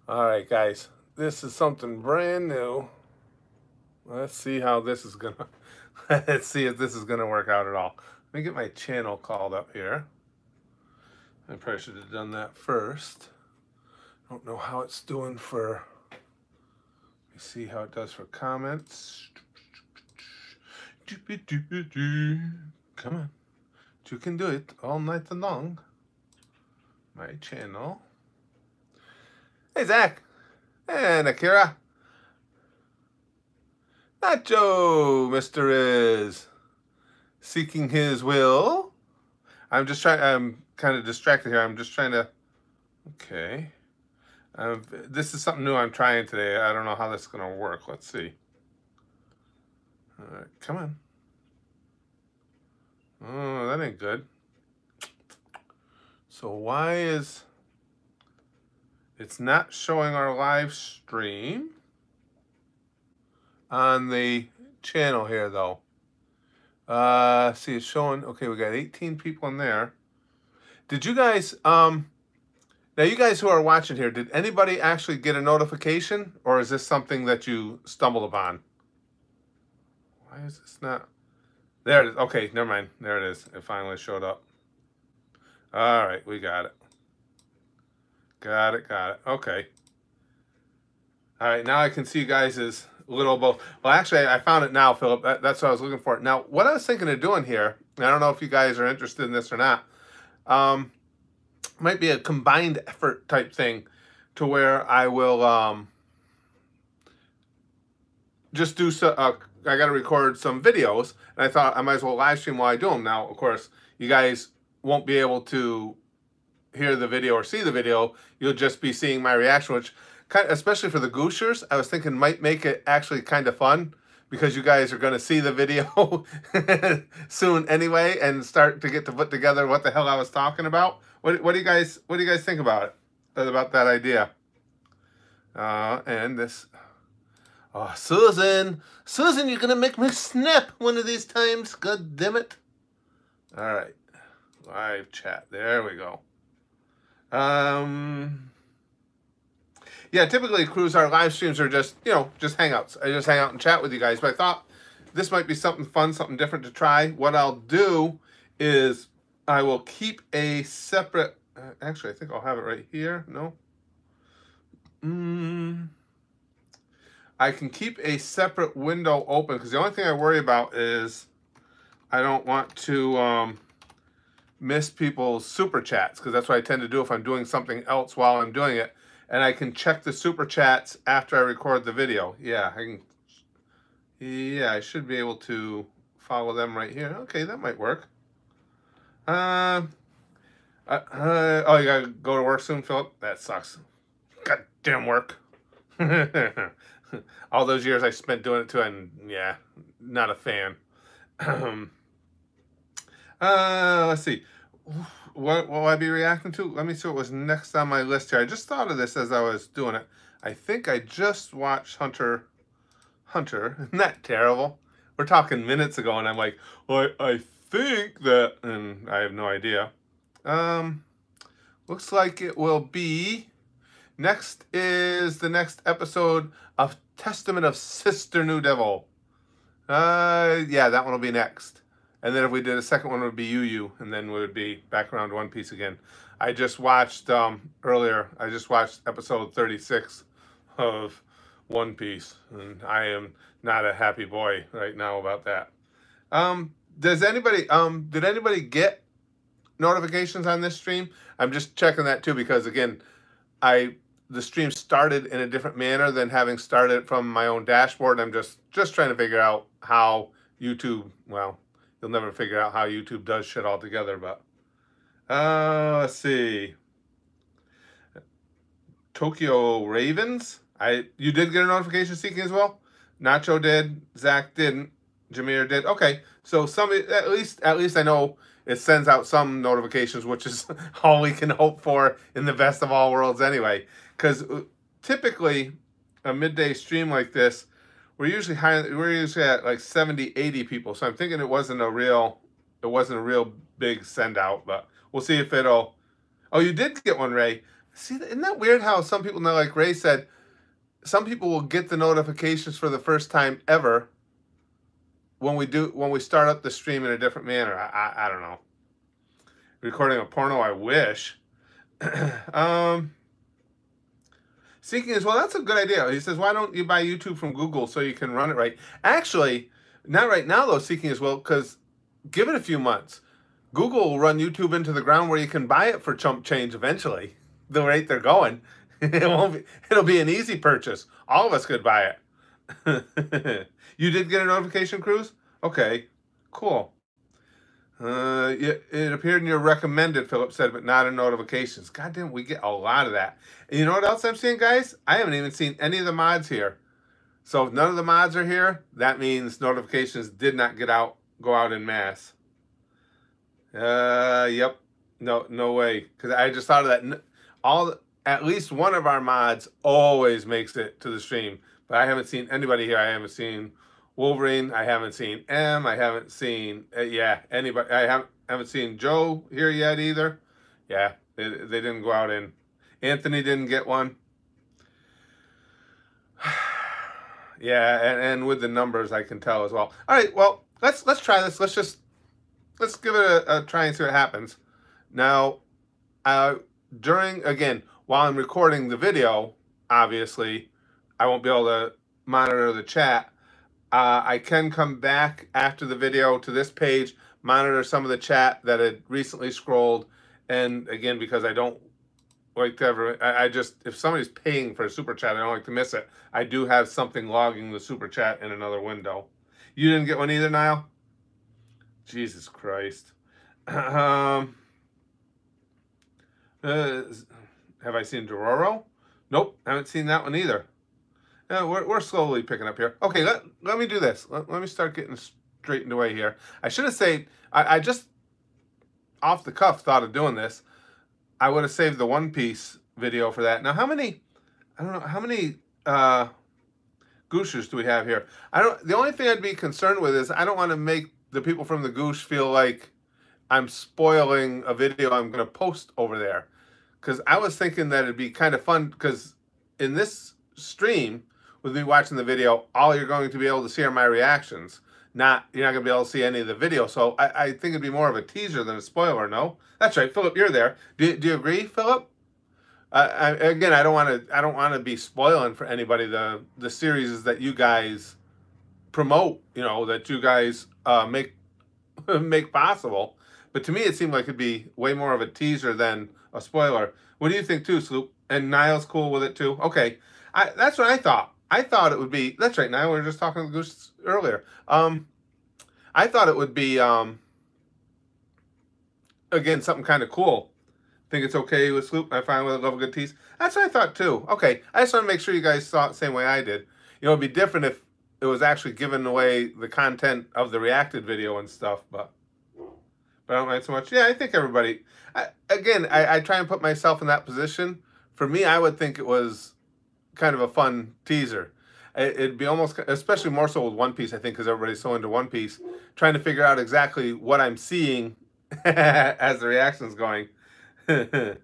All right, guys, this is something brand new. Let's see how this is gonna. Let's see if this is gonna work out at all. Let me get my channel called up here. I probably should have done that first. Don't know how it's doing for. Let me see how it does for comments. Come on, you can do it all night long. My channel. Hey, Zach. And Akira. Nacho, Mr. is seeking his will. I'm kind of distracted here. I'm just trying to, okay. This is something new I'm trying today. I don't know how this is going to work. Let's see. All right, come on. Oh, that ain't good. So why is it's not showing our live stream on the channel here though? See, it's showing, okay, we got 18 people in there. Did you guys, now you guys who are watching here, did anybody actually get a notification, or is this something that you stumbled upon? Why is this not? There it is. Okay, never mind. There it is. It finally showed up. All right, we got it. Got it. Okay. All right, now I can see you guys' little both. Well, actually, I found it now, Philip. That's what I was looking for. Now, what I was thinking of doing here, I don't know if you guys are interested in this or not, might be a combined effort type thing to where I will just do so. I got to record some videos, and I thought I might as well live stream while I do them. Now, of course, you guys won't be able to hear the video or see the video. You'll just be seeing my reaction, which kind of, especially for the Gooshers, I was thinking might make it actually kind of fun, because you guys are going to see the video soon anyway and start to get to put together what the hell I was talking about. What do you guys think about it? About that idea? And this. Oh, Susan, you're gonna make me snap one of these times. God damn it! All right, live chat. There we go. Yeah, typically, Cruise, our live streams are just, just hangouts. I just hang out and chat with you guys. But I thought this might be something fun, something different to try. What I'll do is I will keep a separate. Actually, I think I'll have it right here. No. I can keep a separate window open, because the only thing I worry about is I don't want to miss people's super chats, because that's what I tend to do if I'm doing something else while I'm doing it. And I can check the super chats after I record the video. Yeah, I can. Yeah, I should be able to follow them right here. Okay, that might work. Oh, you gotta go to work soon, Philip? That sucks. Goddamn work. All those years I spent doing it too, and yeah, not a fan. Let's see. What will I be reacting to? Let me see what was next on my list here. I just thought of this as I was doing it. I think I just watched Hunter. Isn't that terrible? We're talking minutes ago, and I'm like, well, I think that, and I have no idea. Looks like it will be. Next is the next episode of Testament of Sister New Devil. Yeah, that one will be next. And then if we did a second one, it would be Yu, and then we would be back around to One Piece again. I just watched, earlier, I just watched episode 36 of One Piece, and I am not a happy boy right now about that. Did anybody get notifications on this stream? I'm just checking that too, because again, the stream started in a different manner than having started from my own dashboard. I'm just trying to figure out how YouTube, well, you'll never figure out how YouTube does shit altogether, but let's see. Tokyo Ravens. You did get a notification seeking as well? Nacho did, Zach didn't, Jameer did. Okay, so at least I know it sends out some notifications, which is all we can hope for in the best of all worlds anyway. Because typically a midday stream like this, we're usually at like 70, 80 people. So I'm thinking it wasn't a real big send out, but we'll see if it'll. Oh, you did get one, Ray. See, isn't that weird how some people now, like Ray said, some people will get the notifications for the first time ever when we start up the stream in a different manner. I don't know. Recording a porno, I wish. Seeking as well, that's a good idea. He says, why don't you buy YouTube from Google so you can run it right? Actually, not right now though, Seeking as well, because give it a few months. Google will run YouTube into the ground where you can buy it for chump change eventually. The rate they're going. It'll be an easy purchase. All of us could buy it. You did get a notification, Cruz? Okay, cool. It appeared in your recommended, Philip said, but not in notifications. God damn, we get a lot of that. And you know what else I'm seeing, guys? I haven't even seen any of the mods here. So if none of the mods are here, that means notifications did not go out in mass. Yep. No way. Because I just thought of that. At least one of our mods always makes it to the stream. But I haven't seen anybody here. I haven't seen Wolverine. I haven't seen M. I haven't seen, anybody. I haven't seen Joe here yet either. Yeah, they didn't go out in. Anthony didn't get one. Yeah, and with the numbers, I can tell as well. All right, well, let's try this. Let's give it a try and see what happens. Now, while I'm recording the video, obviously, I won't be able to monitor the chat. I can come back after the video to this page, monitor some of the chat that had recently scrolled, and again, because I don't like to ever, if somebody's paying for a super chat, I don't like to miss it. I do have something logging the super chat in another window. You didn't get one either, Niall? Jesus Christ. Have I seen Dororo? Nope, haven't seen that one either. We're slowly picking up here. Okay, let me do this. Let me start getting straightened away here. I should have said, I just off the cuff thought of doing this. I would have saved the One Piece video for that. Now, I don't know, how many Gooshers do we have here? The only thing I'd be concerned with is I don't want to make the people from the Goosh feel like I'm spoiling a video I'm going to post over there. Because I was thinking that it'd be kind of fun, because in this stream, with me watching the video, all you're going to be able to see are my reactions. You're not going to be able to see any of the video. So I think it'd be more of a teaser than a spoiler, no? That's right, Philip, you're there. Do you agree, Philip? Again, I don't want to be spoiling for anybody the series that you guys promote, that you guys make possible. But to me, it seemed like it'd be way more of a teaser than a spoiler. What do you think too, Sloop? And Niall's cool with it too? Okay, that's what I thought. I thought it would be, that's right, Niall, we were just talking to Goose earlier. I thought it would be, again, something kind of cool. Think it's okay with Sloop? I find with love a good tease. That's what I thought too. Okay, I just want to make sure you guys saw it the same way I did. It'd be different if it was actually giving away the content of the reacted video and stuff, but I don't mind so much. Yeah, I think everybody, I try and put myself in that position. For me, I would think it was kind of a fun teaser. It'd be almost, especially more so with One Piece, I think, because everybody's so into One Piece, trying to figure out exactly what I'm seeing as the reaction's going. Yeah,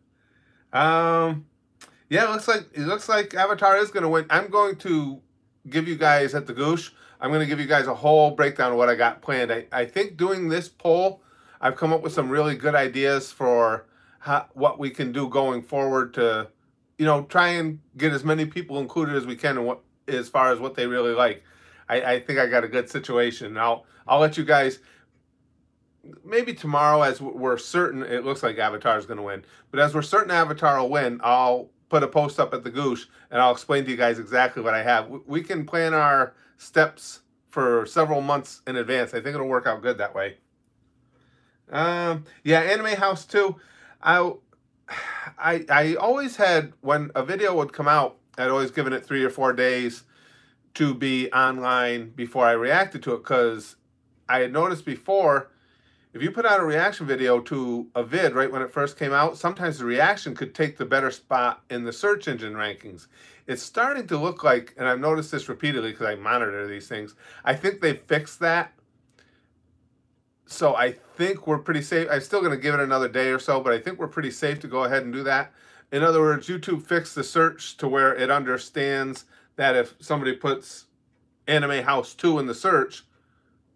it looks like Avatar is going to win. I'm going to give you guys at the Goosh, I'm going to give you guys a whole breakdown of what I got planned. I think doing this poll, I've come up with some really good ideas for what we can do going forward to, try and get as many people included as we can as far as what they really like. I think I got a good situation. I'll let you guys, maybe tomorrow, as we're certain, it looks like Avatar is going to win. But as we're certain Avatar will win, I'll put a post up at the Goosh, and I'll explain to you guys exactly what I have. We can plan our steps for several months in advance. I think it'll work out good that way. Yeah, Anime House too. I always had, when a video would come out, I'd always given it 3 or 4 days to be online before I reacted to it, because I had noticed before, if you put out a reaction video to a vid right when it first came out, sometimes the reaction could take the better spot in the search engine rankings. It's starting to look like, and I've noticed this repeatedly because I monitor these things, I think they fixed that. So I think we're pretty safe. I'm still going to give it another day or so, but I think we're pretty safe to go ahead and do that. In other words, YouTube fixed the search to where it understands that if somebody puts Anime House 2 in the search,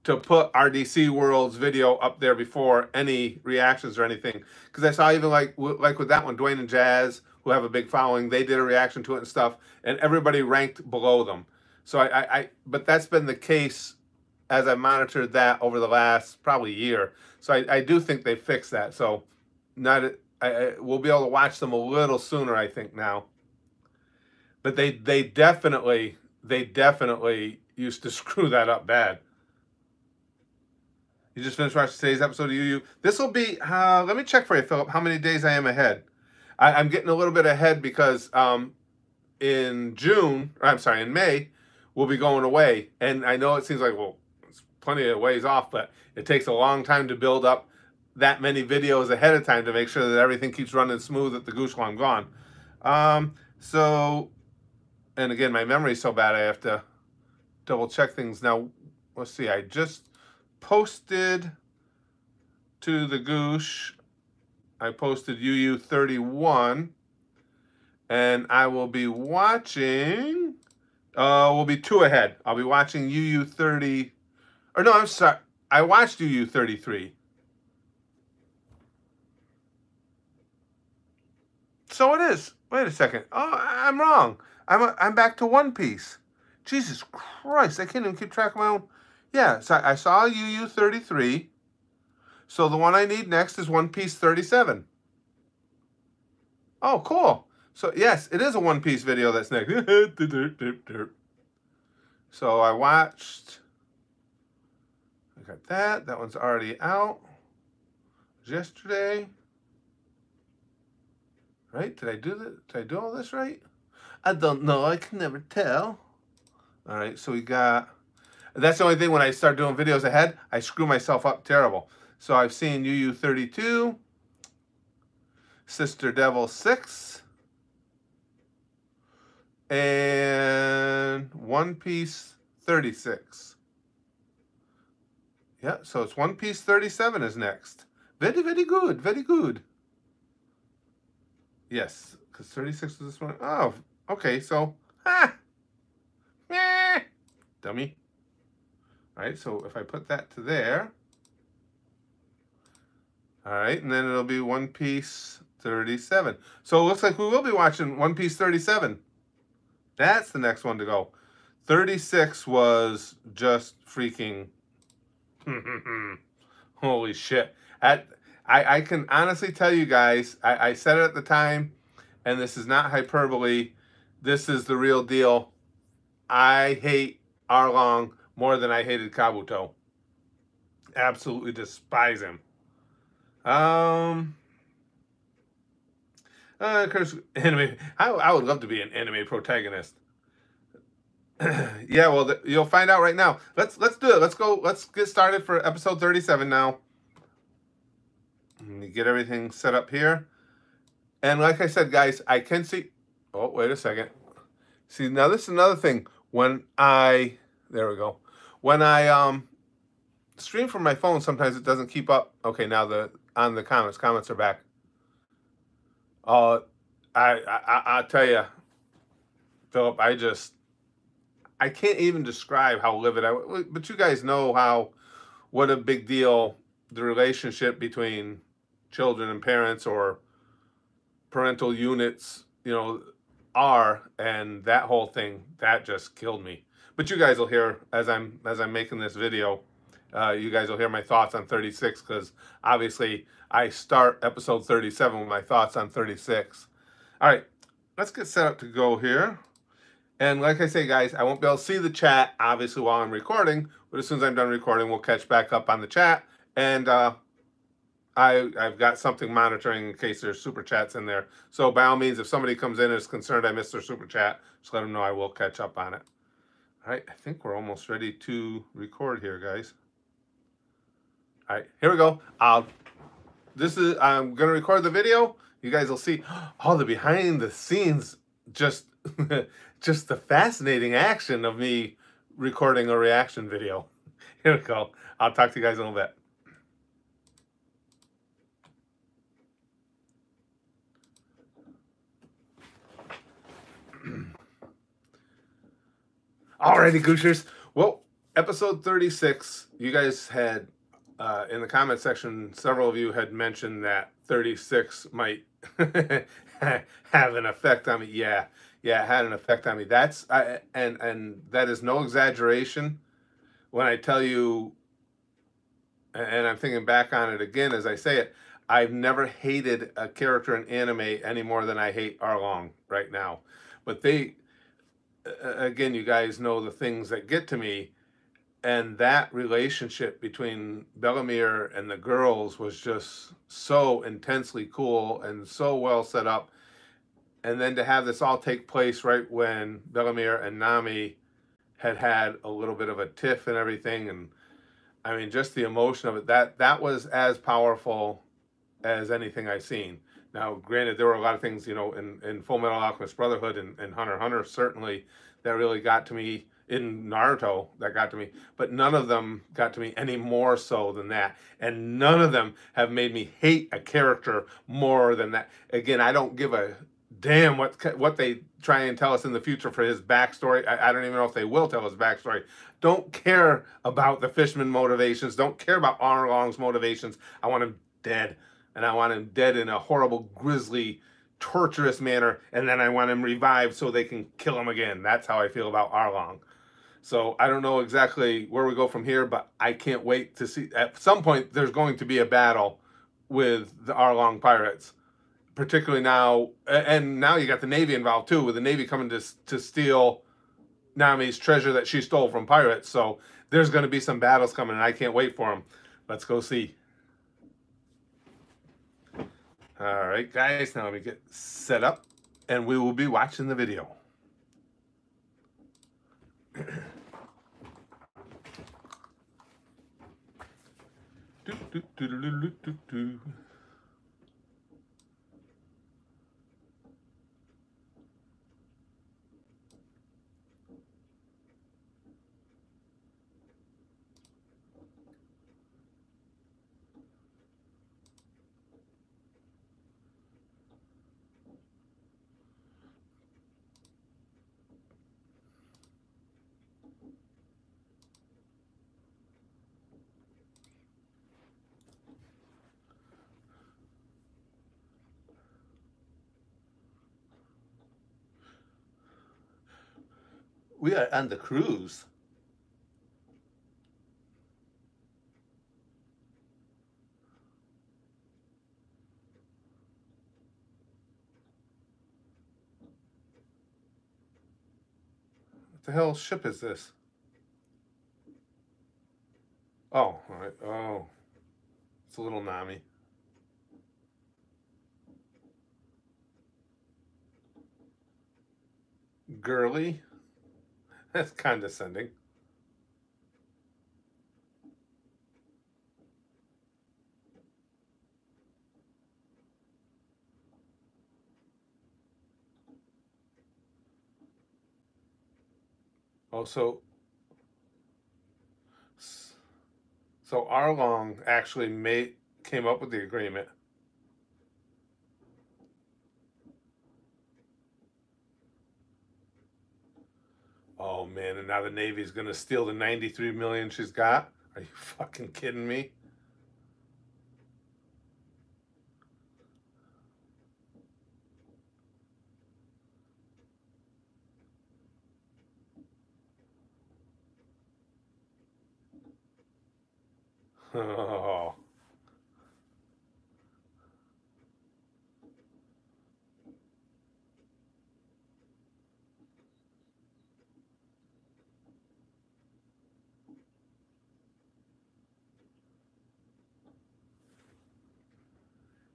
to put RDC World's video up there before any reactions or anything. Because I saw even like with that one, Dwayne and Jazz, who have a big following, they did a reaction to it and stuff, and everybody ranked below them. So but that's been the case as I monitored that over the last probably year. So I do think they fixed that. So we'll be able to watch them a little sooner, I think, now. But they definitely used to screw that up bad. You just finished watching today's episode of UU. This will be, let me check for you, Philip, how many days I am ahead. I'm getting a little bit ahead because in May, we'll be going away. And I know it seems like, well, it's plenty of ways off, but it takes a long time to build up that many videos ahead of time to make sure that everything keeps running smooth at the goose while I'm gone. And again, my memory's so bad I have to double check things. Now, let's see, I just posted to the Goosh. I posted UU31, and I will be watching. We'll be 2 ahead. I'll be watching UU30. Or no, I'm sorry. I watched UU33. So it is. Wait a second. Oh, I'm wrong. I'm back to One Piece. Jesus Christ! I can't even keep track of my own. Yeah, so I saw UU33. So the one I need next is One Piece 37. Oh, cool. So yes, it is a One Piece video that's next. So I watched. I got that. That one's already out. Yesterday. Right? Did I do that? Did I do all this right? I don't know. I can never tell. All right, so we got. That's the only thing when I start doing videos ahead, I screw myself up terrible. So I've seen UU32, Sister Devil 6, and One Piece 36. Yeah, so it's One Piece 37 is next. Very, very good, very good. Yes, because 36 is this one. Oh, okay, so, dummy. All right, so if I put that to there, all right, and then it'll be One Piece 37. So it looks like we will be watching One Piece 37. That's the next one to go. 36 was just freaking, holy shit. I can honestly tell you guys, I said it at the time, and this is not hyperbole. This is the real deal. I hate Arlong more than I hated Kabuto. Absolutely despise him. Anime. I would love to be an anime protagonist. Yeah, well, you'll find out right now. Let's do it. Let's go. Let's get started for episode 37 now. Let me get everything set up here. And like I said, guys, I can see. Oh, wait a second. See, now this is another thing. There we go. When I stream from my phone, sometimes it doesn't keep up. Okay, now on the comments. Comments are back. I'll tell you, Philip, I can't even describe how livid but you guys know what a big deal the relationship between children and parents or parental units, are, and that whole thing, that just killed me. But you guys will hear as I'm making this video, you guys will hear my thoughts on 36, because obviously I start episode 37 with my thoughts on 36. All right, let's get set up to go here. And like I say, guys, I won't be able to see the chat, obviously, while I'm recording, but as soon as I'm done recording, we'll catch back up on the chat. And I've got something monitoring in case there's super chats in there. So by all means, if somebody comes in and is concerned I missed their super chat, just let them know I will catch up on it. All right, I think we're almost ready to record here, guys. All right, here we go. I'm going to record the video. You guys will see all the behind the scenes, just the fascinating action of me recording a reaction video. Here we go. I'll talk to you guys in a little bit. Alrighty, Gooshers. Well, episode 36, you guys had, in the comment section, several of you had mentioned that 36 might have an effect on me. Yeah, it had an effect on me. And that is no exaggeration when I tell you, and I'm thinking back on it again as I say it, I've never hated a character in anime any more than I hate Arlong right now. But again, you guys know the things that get to me, and that relationship between Bellemere and the girls was just so intensely cool and so well set up. And then to have this all take place right when Bellemere and Nami had a little bit of a tiff and everything, and I mean, just the emotion of it, that was as powerful as anything I've seen. Now, granted, there were a lot of things, in Full Metal Alchemist Brotherhood and Hunter x Hunter, certainly, that really got to me. In Naruto, that got to me. But none of them got to me any more so than that. And none of them have made me hate a character more than that. Again, I don't give a damn what they try and tell us in the future for his backstory. I don't even know if they will tell his backstory. Don't care about the Fishman motivations. Don't care about Arlong's motivations. I want him dead. And I want him dead in a horrible, grisly, torturous manner. And then I want him revived so they can kill him again. That's how I feel about Arlong. So I don't know exactly where we go from here, but I can't wait to see. At some point, there's going to be a battle with the Arlong pirates, particularly now. And now you got the Navy involved too, with the Navy coming to steal Nami's treasure that she stole from pirates. So there's going to be some battles coming, and I can't wait for them. Let's go see. All right, guys, now let me get set up, and we will be watching the video. We are on the cruise. What the hell ship is this? Oh, all right. Oh, it's a little Nami. Girly? That's condescending. Oh, so Arlong actually came up with the agreement. Oh man, and now the Navy's gonna steal the 93 million she's got? Are you fucking kidding me? Oh.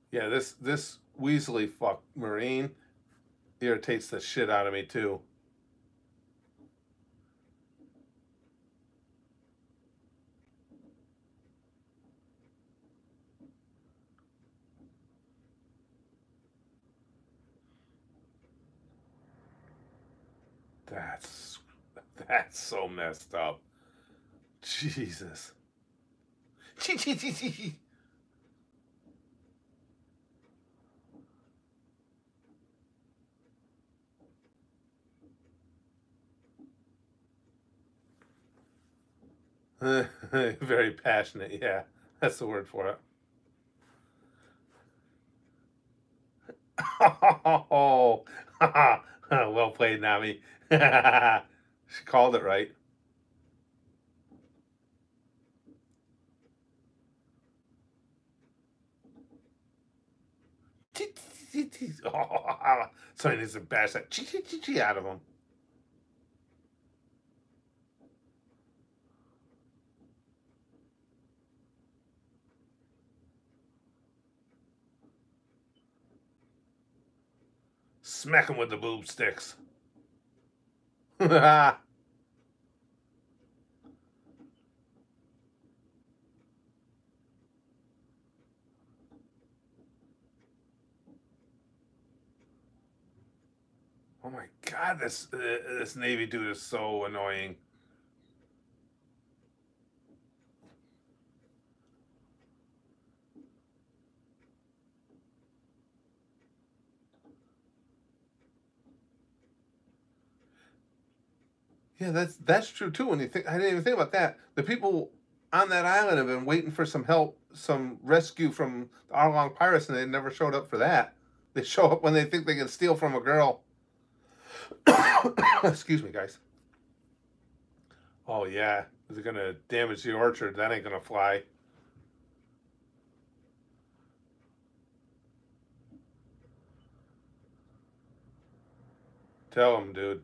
Yeah, this Weasley fuck Marine irritates the shit out of me too. That's so messed up. Jesus. Very passionate, yeah. That's the word for it. Oh, well played, Nami. She called it right. Oh, somebody needs to bash that chi out of him. Smack him with the boob sticks. Oh my god, this Navy dude is so annoying. Yeah, that's true too. When you think, I didn't even think about that. The people on that island have been waiting for some help, some rescue from the Arlong pirates, and they never showed up for that. They show up when they think they can steal from a girl. Excuse me, guys. Oh yeah, is it gonna damage the orchard? That ain't gonna fly. Tell him, dude.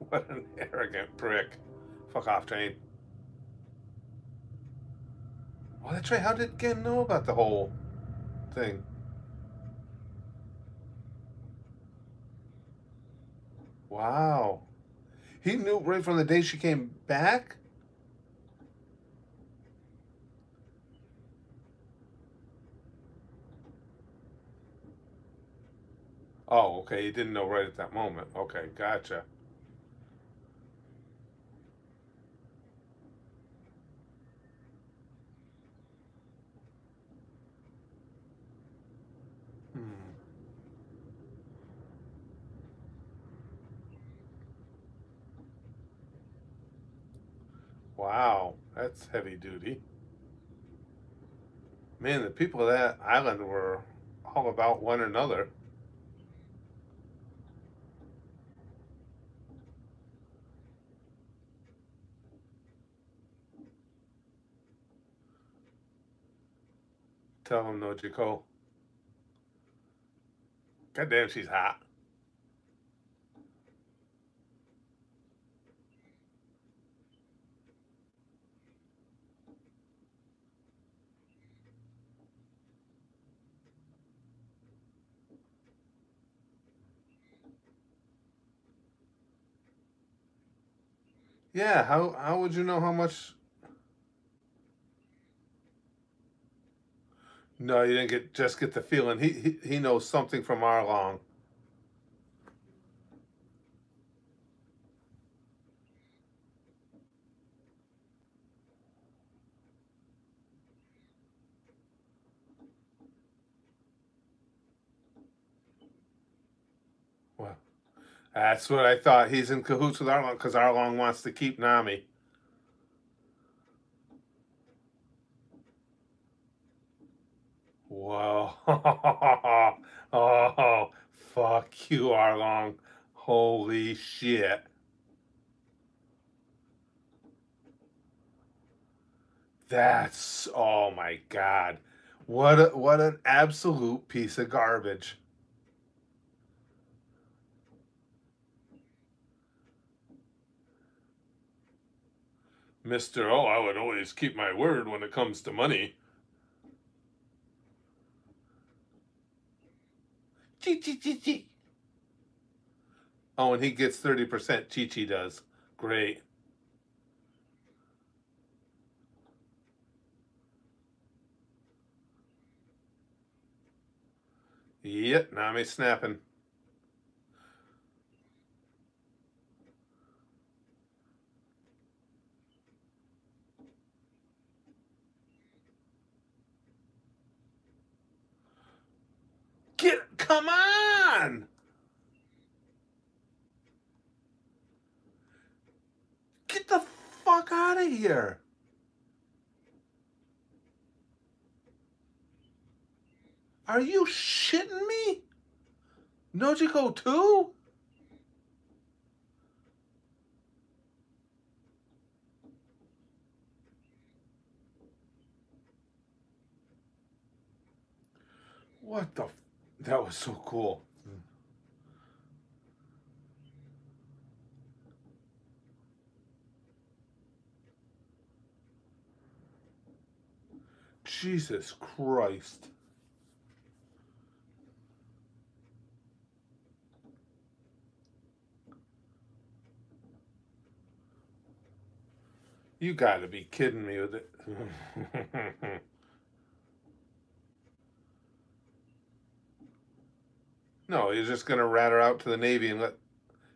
What an arrogant prick. Fuck off, train. Oh, that's right. How did Gen know about the whole thing? Wow. He knew right from the day she came back? Oh, okay. He didn't know right at that moment. Okay, gotcha. Hmm. Wow. That's heavy duty. Man, the people of that island were all about one another. Tell him no, Jaco. Goddamn, she's hot. Yeah, how would you know how much? No, you didn't get the feeling. He knows something from Arlong. Well, that's what I thought. He's in cahoots with Arlong because Arlong wants to keep Nami. Whoa. Oh, fuck you, Arlong. Holy shit. That's, oh my god. What an absolute piece of garbage. Mr. Oh, I would always keep my word when it comes to money. Chi chi chi chi. Oh, and he gets 30%. Chi Chi does. Great. Yep, Nami's snapping. come on! Get the fuck out of here! Are you shitting me? Nojiko 2? What the? That was so cool. Jesus Christ. You gotta be kidding me with it. No, he's just gonna rat her out to the Navy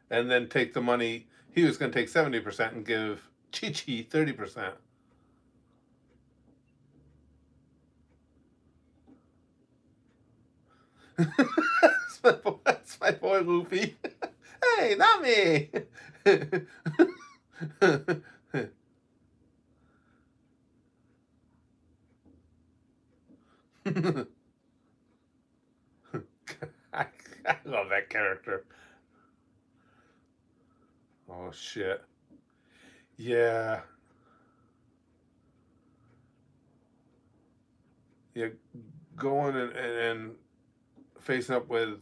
and then take the money. He was gonna take 70% and give Chi-Chi 30%. That's my boy Luffy. Hey, not me. I love that character. Oh shit. Yeah. Yeah. Going and facing up with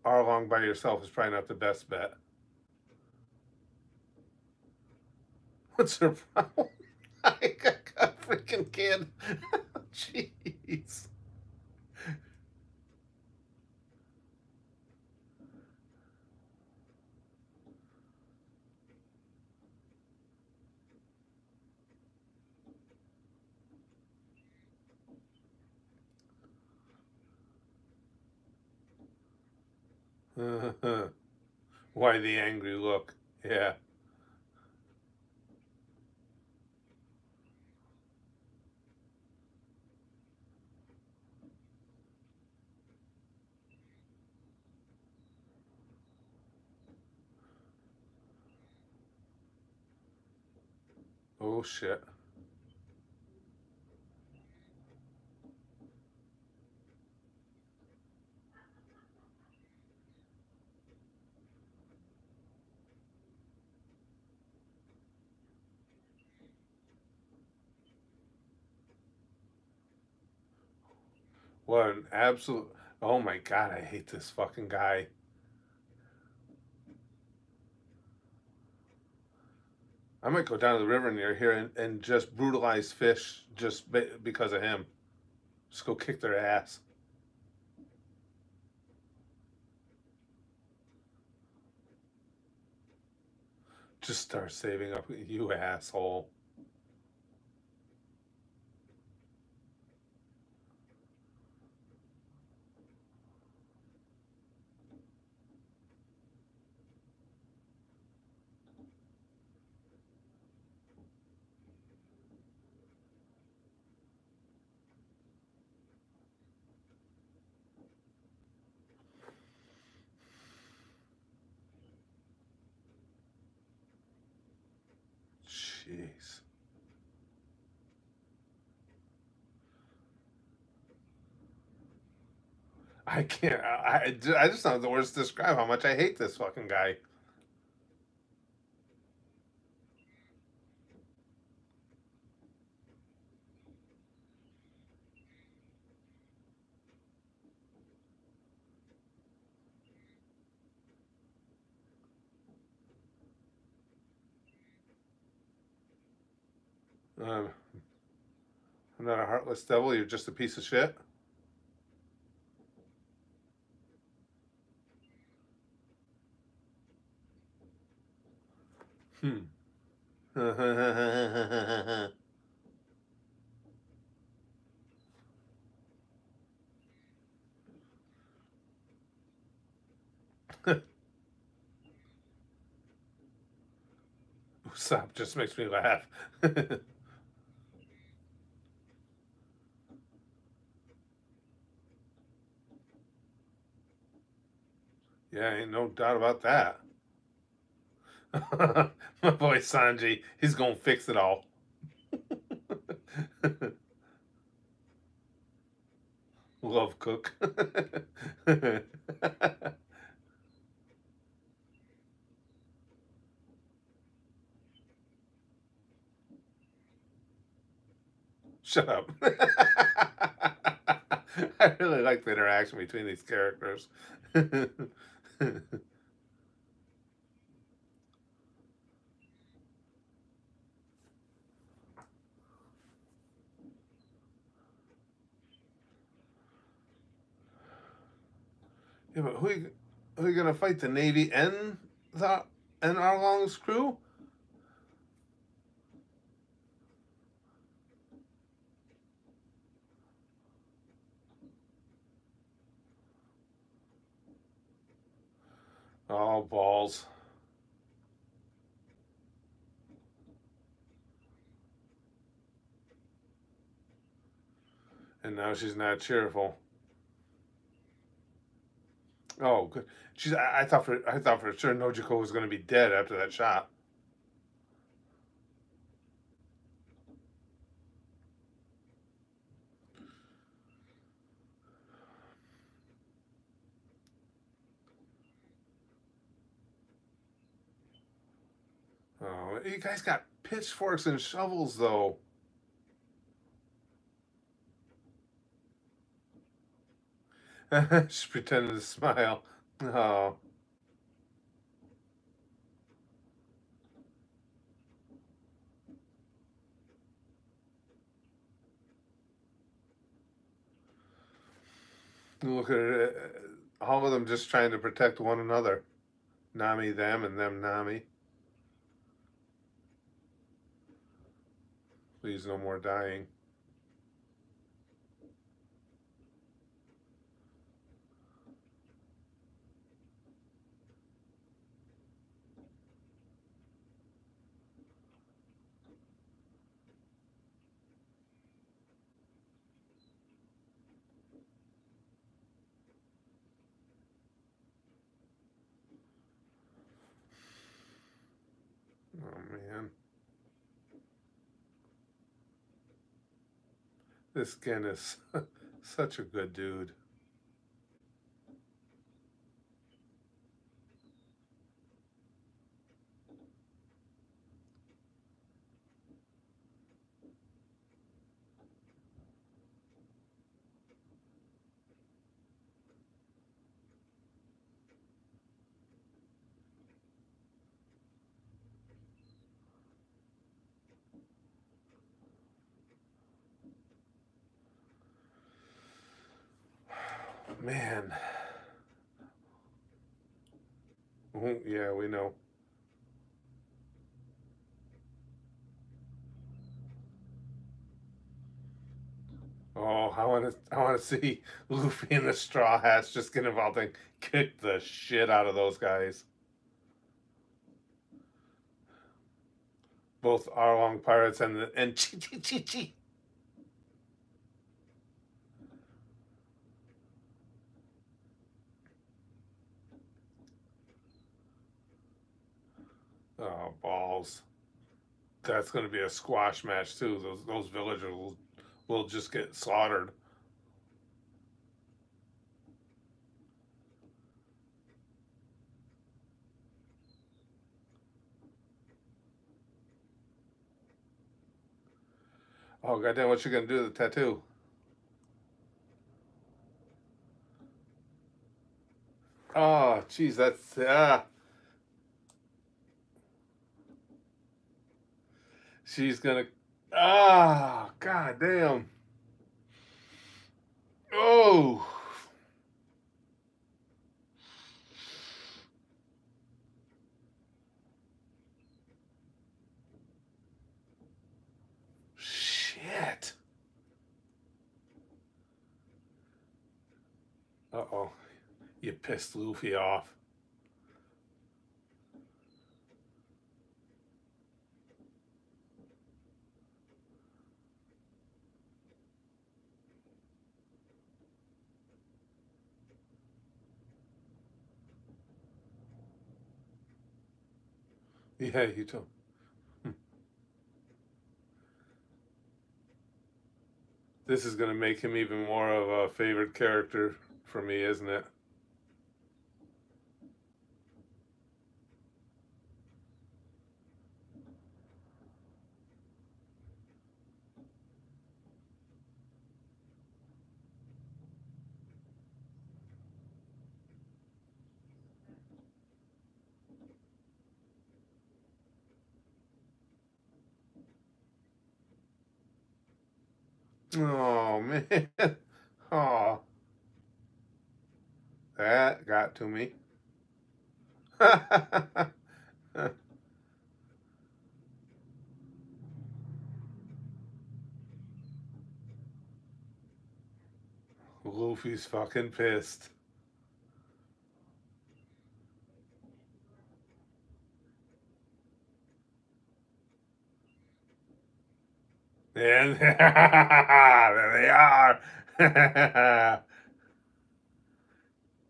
Arlong by yourself is probably not the best bet. What's her problem? I got a freaking kid. Jeez. Why the angry look? Yeah. Oh shit. What an absolute. Oh my god, I hate this fucking guy. I might go down to the river near here and just brutalize fish just because of him. Just go kick their ass. Just start saving up, you asshole. Jeez. I can't. I just don't know the words to describe how much I hate this fucking guy. Um, I'm not a heartless devil. You're just a piece of shit. Hmm. Stop. Just makes me laugh. Yeah, ain't no doubt about that. My boy Sanji, he's gonna fix it all. Love cook. Shut up. I really like the interaction between these characters. Yeah, but who you gonna fight? The Navy and Arlong's crew? Oh, balls. And now she's not cheerful. Oh, good. I thought for sure Nojiko was going to be dead after that shot. Oh, you guys got pitchforks and shovels though. She's pretending to smile. Oh, look at it. All of them just trying to protect one another. Nami them and them Nami. Please, no more dying. Oh man, this Gen is such a good dude. Man. Yeah, we know. Oh, I want to see Luffy and the Straw Hats just get involved and kick the shit out of those guys. Both Arlong pirates and Chi Chi Chi Chi. Oh, balls. That's going to be a squash match too. Those villagers will just get slaughtered. Oh goddamn! What you gonna do to the tattoo? Oh, jeez, that's she's gonna. Ah, goddamn. Oh, shit. Uh oh, you pissed Luffy off. Yeah, you too. This is going to make him even more of a favorite character for me, isn't it? Oh, man. Oh, that got to me. Luffy's fucking pissed. And there they are.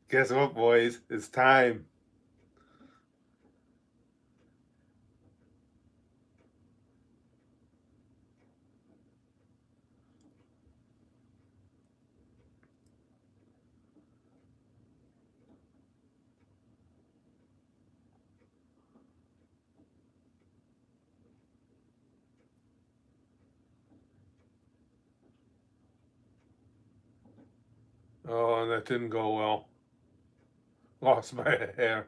Guess what, boys? It's time. Oh, and that didn't go well. Lost by a hair.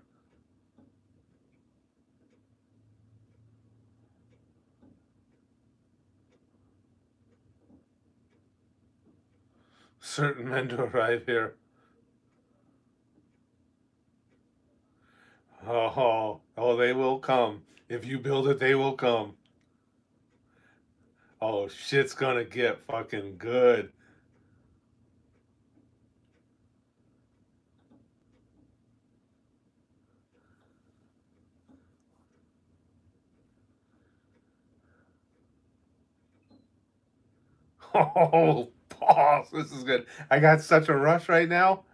Certain men to arrive here. Oh, they will come. If you build it, they will come. Oh, shit's gonna get fucking good. Oh, boss, this is good. I got such a rush right now.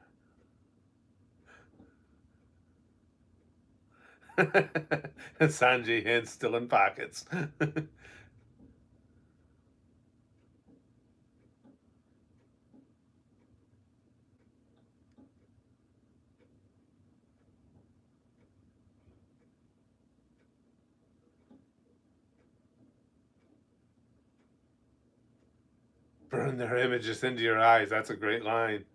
Sanji hands still in pockets. Burn their images into your eyes. That's a great line.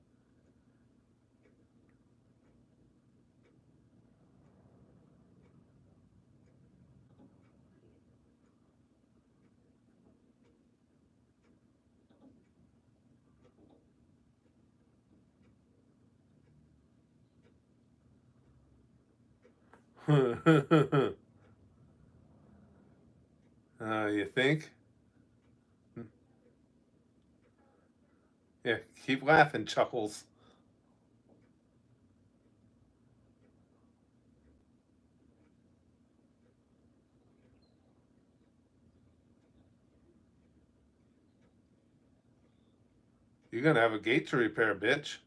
You think? Yeah, keep laughing, Chuckles. You're gonna have a gate to repair, bitch.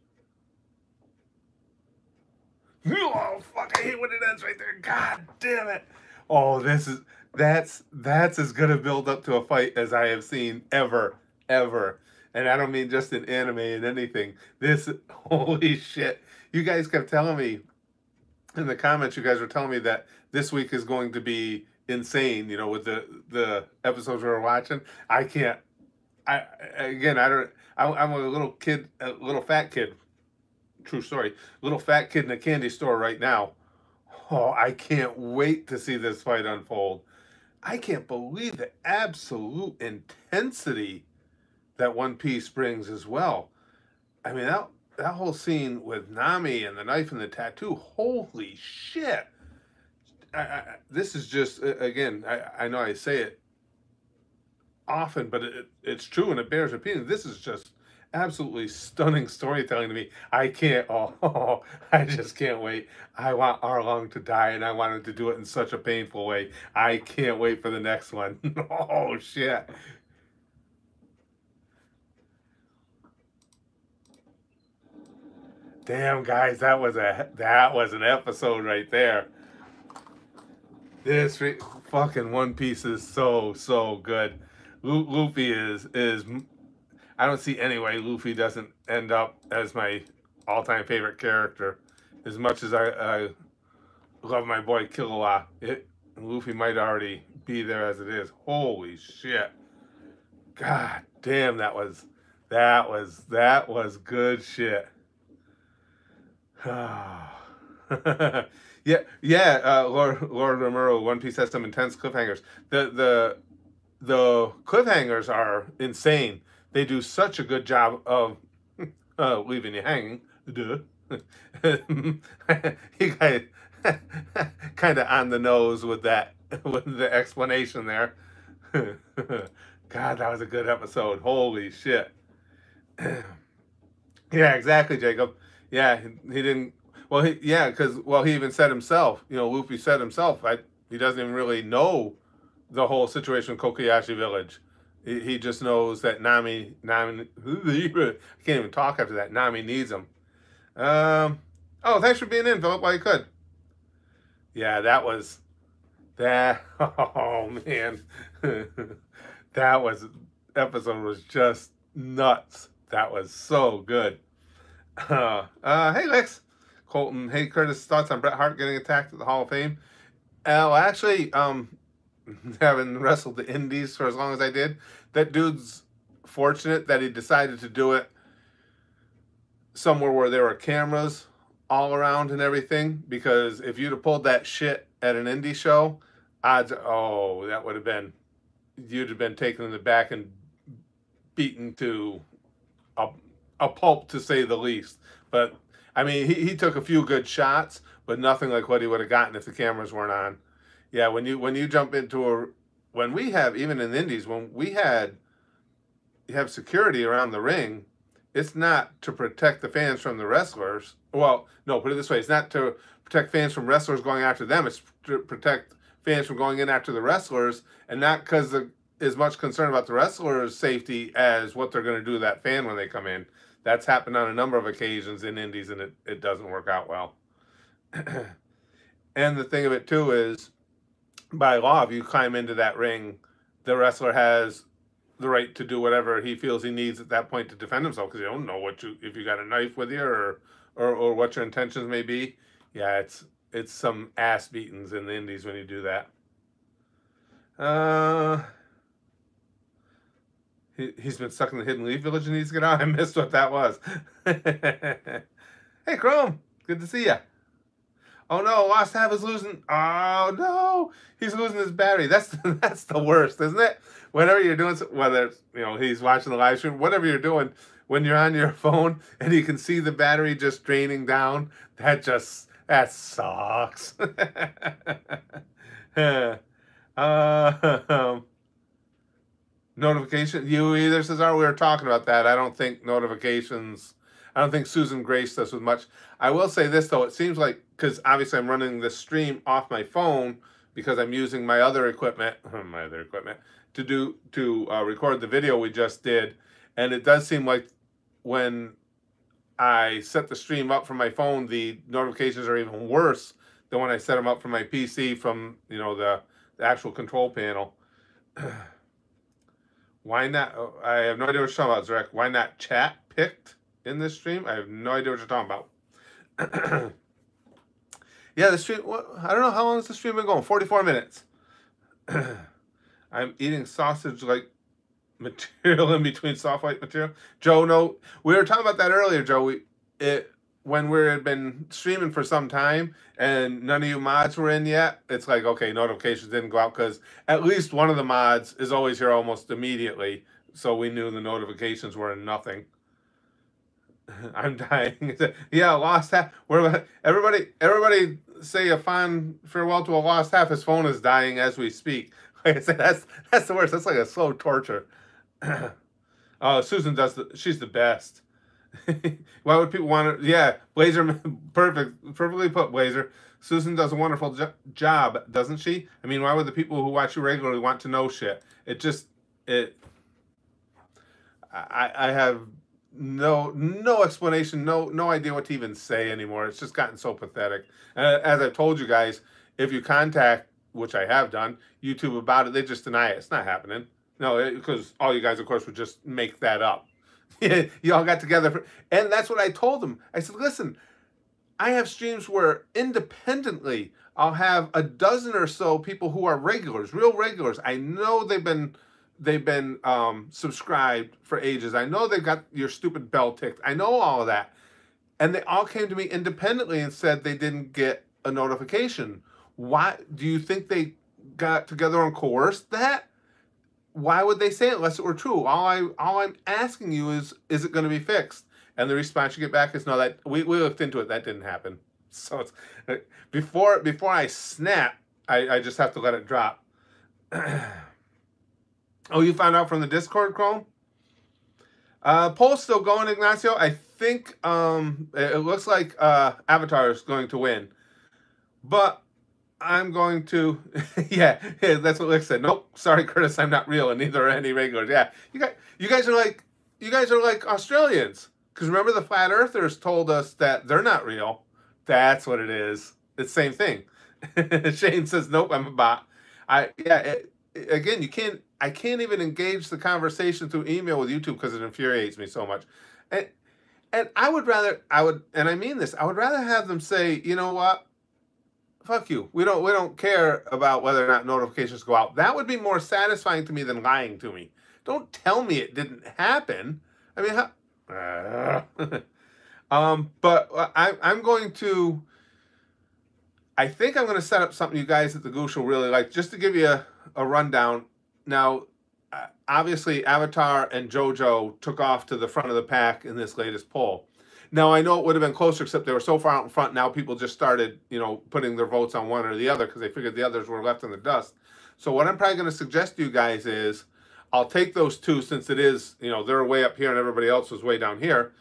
Oh fuck! I hate when it ends right there. God damn it! Oh, that's as good a build up to a fight as I have seen ever, ever. And I don't mean just in anime and anything. This holy shit! You guys kept telling me in the comments. You guys were telling me that this week is going to be insane. You know, with the episodes we were watching. I can't. I again. I don't. I'm a little kid, a little fat kid. True story. Little fat kid in a candy store right now. Oh, I can't wait to see this fight unfold. I can't believe the absolute intensity that One Piece brings as well. I mean, that whole scene with Nami and the knife and the tattoo. Holy shit! This is just again. I know I say it often, but it's true and it bears repeating. This is just absolutely stunning storytelling to me. I can't. Oh, I just can't wait. I want Arlong to die, and I want him to do it in such a painful way. I can't wait for the next one. Oh shit! Damn, guys, that was an episode right there. This fucking One Piece is so good. Luffy is. I don't see any way Luffy doesn't end up as my all-time favorite character. As much as I love my boy Killua, Luffy might already be there as it is. Holy shit! God damn, that was good shit. Yeah. Lord Romero, One Piece has some intense cliffhangers. The cliffhangers are insane. They do such a good job of leaving you hanging. Duh. You guys kind of on the nose with that, with the explanation there. God, that was a good episode. Holy shit. Yeah, exactly, Jacob. Yeah, he didn't. Well, yeah, because he even said himself. Luffy said himself. He doesn't even really know the whole situation in Kokoyashi Village. He just knows that Nami. I can't even talk after that. Nami needs him. Oh, thanks for being in, Philip. While you could. Yeah, that was that. Oh man, that was episode was just nuts. That was so good. Hey Lex, Colton. Hey Curtis. Thoughts on Bret Hart getting attacked at the Hall of Fame? Well, actually, having wrestled the Indies for as long as I did, that dude's fortunate that he decided to do it somewhere where there were cameras all around and everything. Because if you'd have pulled that shit at an indie show, that would have been, you'd have been taken in the back and beaten to a pulp, to say the least. But I mean, he took a few good shots, but nothing like what he would have gotten if the cameras weren't on. Yeah, when you jump into when we have, even in the indies, when you have security around the ring, it's not to protect the fans from the wrestlers. Well, no, put it this way: it's not to protect fans from wrestlers going after them. It's to protect fans from going in after the wrestlers, and not because as much concerned about the wrestlers' safety as what they're going to do to that fan when they come in. That's happened on a number of occasions in indies, and it doesn't work out well. And the thing of it too is, by law, if you climb into that ring, the wrestler has the right to do whatever he feels he needs at that point to defend himself, because you don't know if you got a knife with you, or what your intentions may be. Yeah, it's some ass beatings in the indies when you do that. He's been stuck in the Hidden Leaf Village and needs to get out. I missed what that was. Hey, Chrome. Good to see you. Oh no, Lost Half is losing. Oh no, he's losing his battery. That's the worst, isn't it? Whenever you're doing, whether it's, he's watching the live stream, whatever you're doing, when you're on your phone and you can see the battery just draining down, that sucks. Notification. You either, Cesar. We were talking about that. I don't think notifications. I don't think Susan graced us with much. I will say this though. It seems like, because obviously I'm running the stream off my phone because I'm using my other equipment, to record the video we just did, and it does seem like when I set the stream up from my phone, the notifications are even worse than when I set them up from my PC from the actual control panel. Why not? I have no idea what you're talking about, Zarek. Why not chat picked in this stream? I have no idea what you're talking about. Yeah, the stream, I don't know how long has the stream been going. 44 minutes. I'm eating sausage like material in between soft white material. Joe, no, we were talking about that earlier, Joe. When we had been streaming for some time and none of you mods were in yet, it's like, okay, notifications didn't go out, because at least one of the mods is always here almost immediately, so we knew the notifications were in nothing. I'm dying. Yeah, Lost Half. Everybody say a fond farewell to a Lost Half. His phone is dying as we speak. Like I said, that's the worst. That's like a slow torture. Susan she's the best. Why would people want to? Yeah, Blazer, perfectly put, Blazer. Susan does a wonderful job, doesn't she? I mean, why would the people who watch you regularly want to know shit? I have no explanation, no idea what to even say anymore. It's just gotten so pathetic. As I've told you guys, if you contact which I have done, YouTube about it. They just deny it. It's not happening. No, because all you guys, of course, would just make that up. You all got together. And that's what I told them. I said, listen, I have streams where independently I'll have a dozen or so people who are regulars, real regulars. I know they've been subscribed for ages. I know they've got your stupid bell ticked. I know all of that. And they all came to me independently and said they didn't get a notification. Why do you think they got together and coerced that? Why would they say it unless it were true? All I'm asking you is it going to be fixed? And the response you get back is no. That we looked into it. That didn't happen. So it's before I snap, I just have to let it drop. Oh, you found out from the Discord, Chrome? Poll's still going, Ignacio. I think it looks like Avatar is going to win, but I'm going to, yeah, that's what Lick said. Nope, sorry, Curtis, I'm not real, and neither are any regulars. Yeah, you guys are like Australians, because remember the flat earthers told us that they're not real. That's what it is. It's the same thing. Shane says, nope, I'm a bot. Again, I can't even engage the conversation through email with YouTube because it infuriates me so much. And I would, and I mean this, I would rather have them say, you know what? Fuck you. We don't care about whether or not notifications go out. That would be more satisfying to me than lying to me. Don't tell me it didn't happen. I mean, but I'm going to. I think I'm going to set up something you guys at the Goosh will really like, just to give you a rundown. Now, obviously, Avatar and JoJo took off to the front of the pack in this latest poll. Now, I know it would have been closer, except they were so far out in front, now people just started, putting their votes on one or the other because they figured the others were left in the dust. So what I'm probably going to suggest to you guys is I'll take those two, since it is, they're way up here and everybody else was way down here.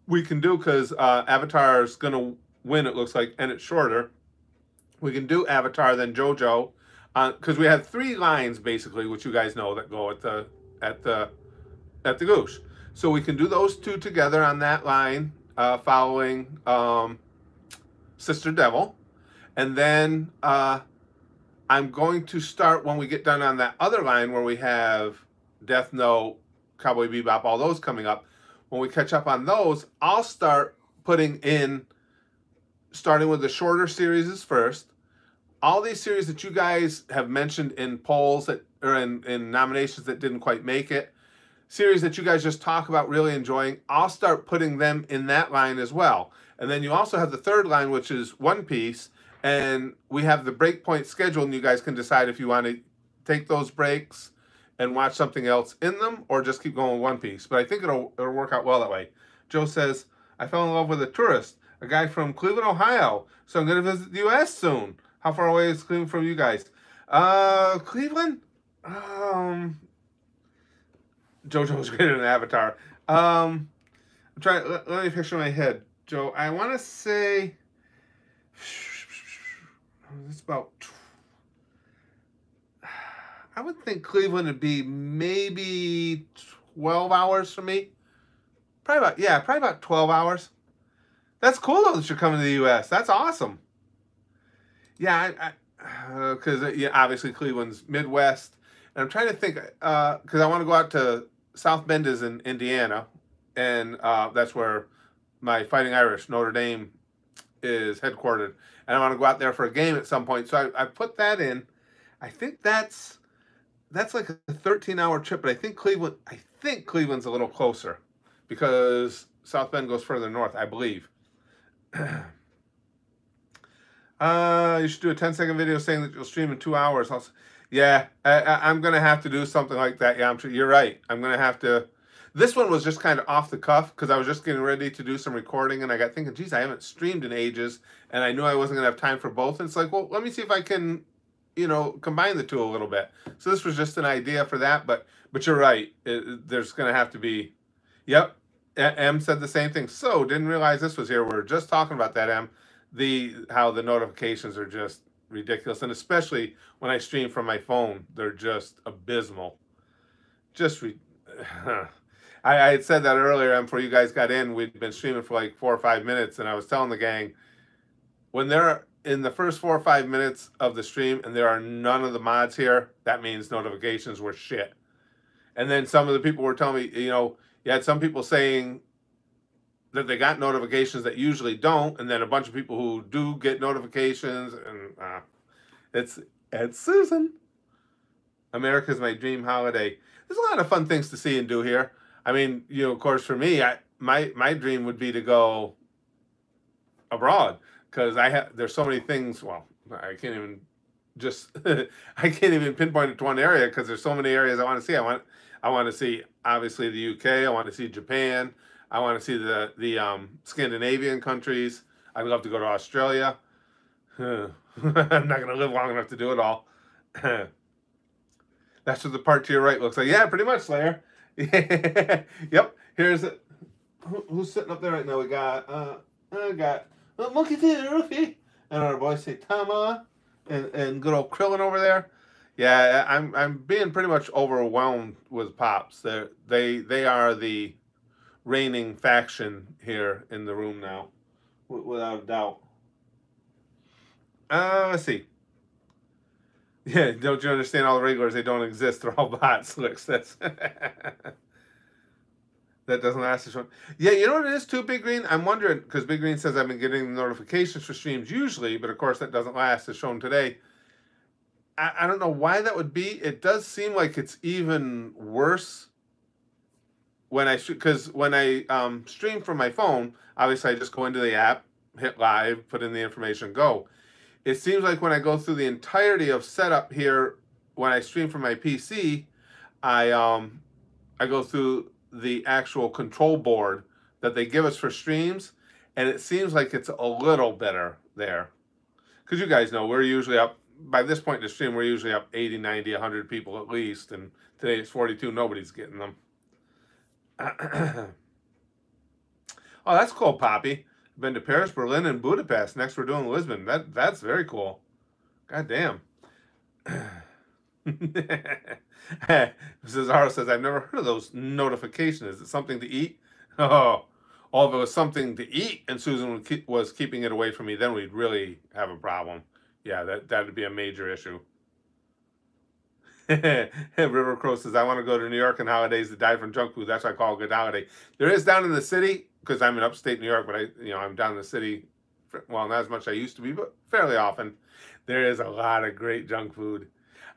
We can do, because Avatar is going to win, it looks like, and it's shorter. We can do Avatar, then JoJo, because we have 3 lines, basically, which you guys know, that go at the Goosh. So we can do those 2 together on that line, following Sister Devil. And then I'm going to start, when we get done on that other line where we have Death Note, Cowboy Bebop, all those coming up. When we catch up on those, I'll start putting in, starting with the shorter series first. All these series that you guys have mentioned in polls or in nominations that didn't quite make it, series that you guys just talk about really enjoying, I'll start putting them in that line as well. And then you also have the third line, which is One Piece, and we have the breakpoint schedule, and you guys can decide if you want to take those breaks and watch something else in them, or just keep going with One Piece. But I think it'll work out well that way. Joe says, I fell in love with a tourist, a guy from Cleveland, Ohio, so I'm going to visit the U.S. soon. How far away is Cleveland from you guys? Cleveland? JoJo's greater than Avatar. I'm trying. Let me picture my head, Joe. I want to say it's about. I would think Cleveland would be maybe 12 hours from me. Probably about 12 hours. That's cool though that you're coming to the U.S. That's awesome. Yeah, because obviously Cleveland's Midwest, and I'm trying to think because I want to go out to South Bend is in Indiana, and that's where my Fighting Irish, Notre Dame, is headquartered, and I want to go out there for a game at some point. So I put that in. I think that's like a 13-hour trip, but I think Cleveland's a little closer because South Bend goes further north, I believe. You should do a 10-second video saying that you'll stream in 2 hours. Yeah, I'm going to have to do something like that. Yeah, I'm sure you're right. I'm going to have to. This one was just kind of off the cuff because I was just getting ready to do some recording, and I got thinking, geez, I haven't streamed in ages, and I knew I wasn't going to have time for both. And it's like, well, let me see if I can, combine the two a little bit. So this was just an idea for that, but you're right. There's going to have to be. Yep, M said the same thing. So didn't realize this was here. We were just talking about that, M. How the notifications are just ridiculous, and especially when I stream from my phone, they're just abysmal. I had said that earlier, before you guys got in. We'd been streaming for like 4 or 5 minutes, and I was telling the gang, when they're in the first 4 or 5 minutes of the stream and there are none of the mods here, that means notifications were shit. And then some of the people were telling me, you know, you had some people saying that they got notifications that usually don't, and then a bunch of people who do get notifications, and it's Susan. America's my dream holiday. There's a lot of fun things to see and do here. I mean, you know, of course, for me, my dream would be to go abroad because there's so many things. Well, I can't even I can't even pinpoint it to one area because there's so many areas I want to see. I want to see obviously the UK. I want to see Japan. I want to see the Scandinavian countries. I'd love to go to Australia. I'm not going to live long enough to do it all. That's what the part to your right looks like. Yeah, pretty much, Slayer. Yep. Here's it. Who's sitting up there right now? We got Monkey Ruffy and our boy Saitama and good old Krillin over there. Yeah, I'm being pretty much overwhelmed with Pops. They are the reigning faction here in the room now, without a doubt. Let's see. Yeah, don't you understand? All the regulars, they don't exist. They're all bots. Looks that doesn't last as long. Yeah, you know what it is too, Big Green? I'm wondering, because Big Green says I've been getting notifications for streams usually, but of course that doesn't last as shown today. I don't know why that would be. It does seem like it's even worse when because when I stream from my phone, obviously I just go into the app, hit live, put in the information, go. It seems like when I go through the entirety of setup here, when I stream from my PC, I go through the actual control board that they give us for streams, and it seems like it's a little better there. Because you guys know, we're usually up, by this point in the stream, we're usually up 80, 90, 100 people at least, and today it's 42, nobody's getting them. Oh, that's cool, Poppy. Been to Paris, Berlin, and Budapest. Next, we're doing Lisbon. That's very cool. God damn. Cesaro says, I've never heard of those notifications. Is it something to eat? Oh, if it was something to eat and Susan was keeping it away from me, then we'd really have a problem. Yeah, that'd be a major issue. River Crow says, I want to go to New York on holidays to die from junk food. That's what I call a good holiday. There is down in the city, because I'm in upstate New York, but I'm down in the city, well, not as much as I used to be, but fairly often. There is a lot of great junk food.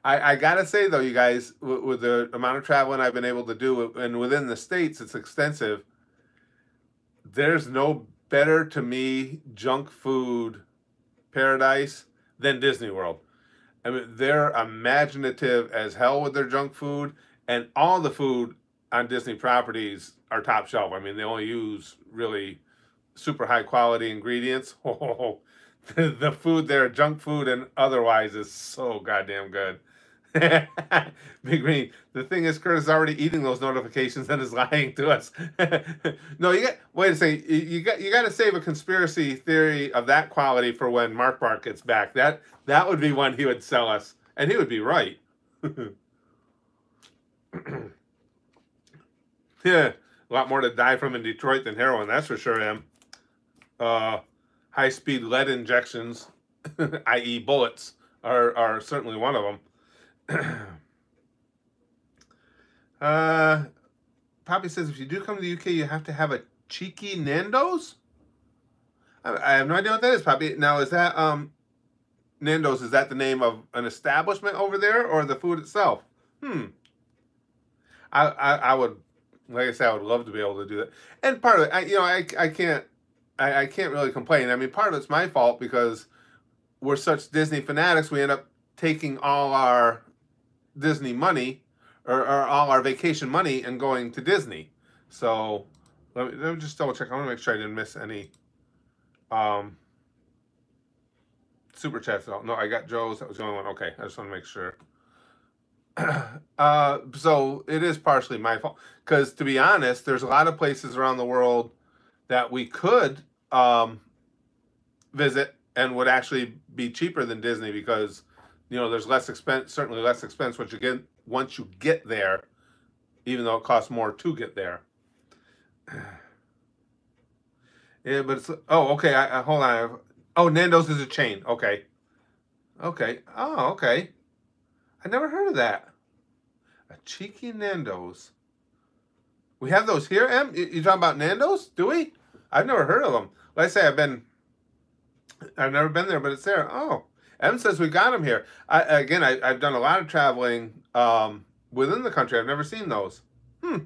I gotta say though, you guys, with the amount of traveling I've been able to do, and within the States, it's extensive. There's no better, to me, junk food paradise than Disney World. I mean, they're imaginative as hell with their junk food, and all the food on Disney properties are top shelf. I mean, they only use really super high quality ingredients. Oh, the food there, junk food and otherwise, is so goddamn good. Big Green, the thing is, Kurt is already eating those notifications and is lying to us. No, wait a second. You got to save a conspiracy theory of that quality for when Mark gets back. That would be one he would sell us, and he would be right. Yeah, a lot more to die from in Detroit than heroin, that's for sure, Em. High-speed lead injections, i.e. bullets, are certainly one of them. Poppy says, if you do come to the UK, you have to have a cheeky Nando's? I have no idea what that is, Poppy. Now, is that, Nando's, is that the name of an establishment over there, or the food itself? I would, like I said, I would love to be able to do that. And part of it, I can't really complain. I mean, part of it's my fault because we're such Disney fanatics, we end up taking all our Disney money, or all our vacation money, and going to Disney. So let me just double check. I want to make sure I didn't miss any super chats at all. No, I got Joe's. That was the only one. Okay, I just want to make sure. So it is partially my fault, because to be honest, there's a lot of places around the world that we could visit and would actually be cheaper than Disney, because there's less expense, certainly less expense once you get there, even though it costs more to get there. Yeah, but it's, oh, okay, hold on. Oh, Nando's is a chain. Okay. Okay. Oh, okay. I never heard of that. A cheeky Nando's. We have those here, Em? You talking about Nando's? Do we? I've never heard of them. Like I say, I've never been there, but it's there. Oh, Em says we got them here. I've done a lot of traveling within the country. I've never seen those. Hmm.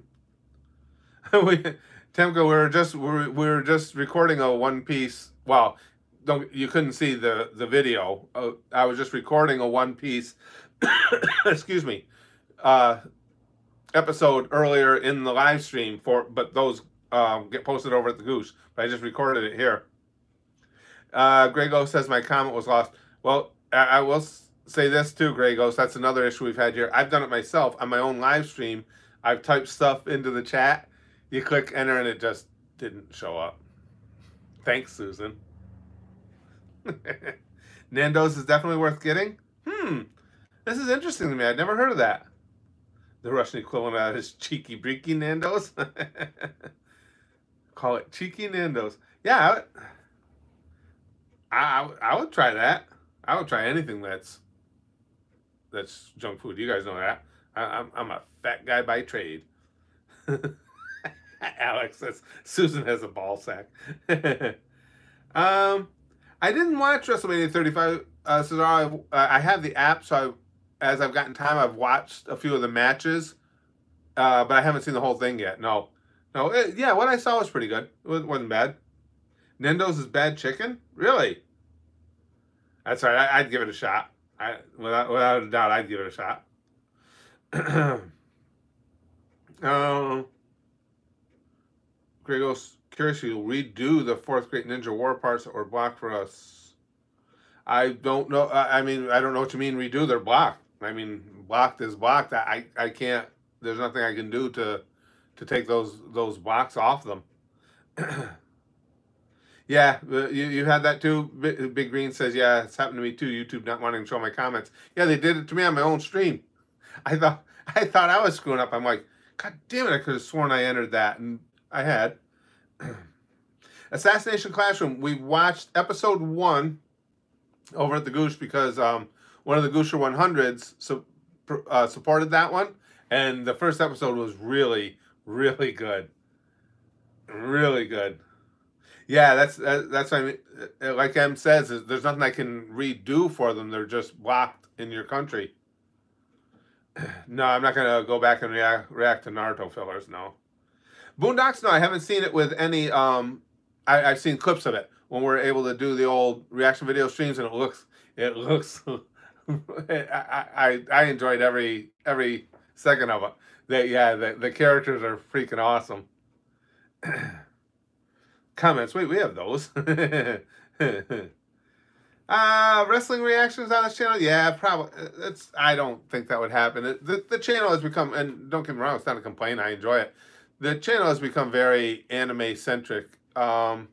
we, Temka, we were just recording a One Piece. Well, don't you couldn't see the video. I was just recording a One Piece. excuse me. Uh, Episode earlier in the live stream but those get posted over at the Goose. But I just recorded it here. Grego says my comment was lost. Well, I will say this too, Gregos. That's another issue we've had here. I've done it myself on my own live stream. I've typed stuff into the chat. You click enter and it just didn't show up. Thanks, Susan. Nando's is definitely worth getting. This is interesting to me. I'd never heard of that. The Russian equivalent of that is cheeky breaky Nando's. Call it cheeky Nando's. Yeah, I would try that. I would try anything that's junk food. You guys know that. I'm a fat guy by trade. Alex says Susan has a ball sack. I didn't watch WrestleMania 35. Cesaro, I have the app, so as I've gotten time, I've watched a few of the matches, but I haven't seen the whole thing yet. No. Yeah, what I saw was pretty good. It wasn't bad. Nando's is bad chicken? Really? That's right. I'd give it a shot. Without a doubt, I'd give it a shot. Gregos, curious, you'll redo the Fourth Great Ninja War parts that were blocked for us. I don't know. I mean, I don't know what you mean redo. They're blocked. I mean, blocked is blocked. I can't. There's nothing I can do to take those blocks off them. Yeah, you had that too. Big Green says, yeah, it's happened to me too. YouTube not wanting to show my comments. Yeah, they did it to me on my own stream. I thought I was screwing up. I'm like, God damn it! I could have sworn I entered that, and I had. Assassination Classroom. We watched episode 1 over at the Goosh because one of the Goosher 100s supported that one, and the first episode was really, really good. Really good. Yeah, that's what I mean. Like Em says, there's nothing I can redo for them. They're just blocked in your country. No, I'm not going to go back and react to Naruto fillers, no. Boondocks, no, I haven't seen it with any, I've seen clips of it when we're able to do the old reaction video streams, and it looks, I enjoyed every second of it. The characters are freaking awesome. Comments, wait, we have those. Wrestling reactions on this channel? Yeah, probably. I don't think that would happen. The channel has become, and don't get me wrong, it's not a complaint, I enjoy it. The channel has become very anime-centric. And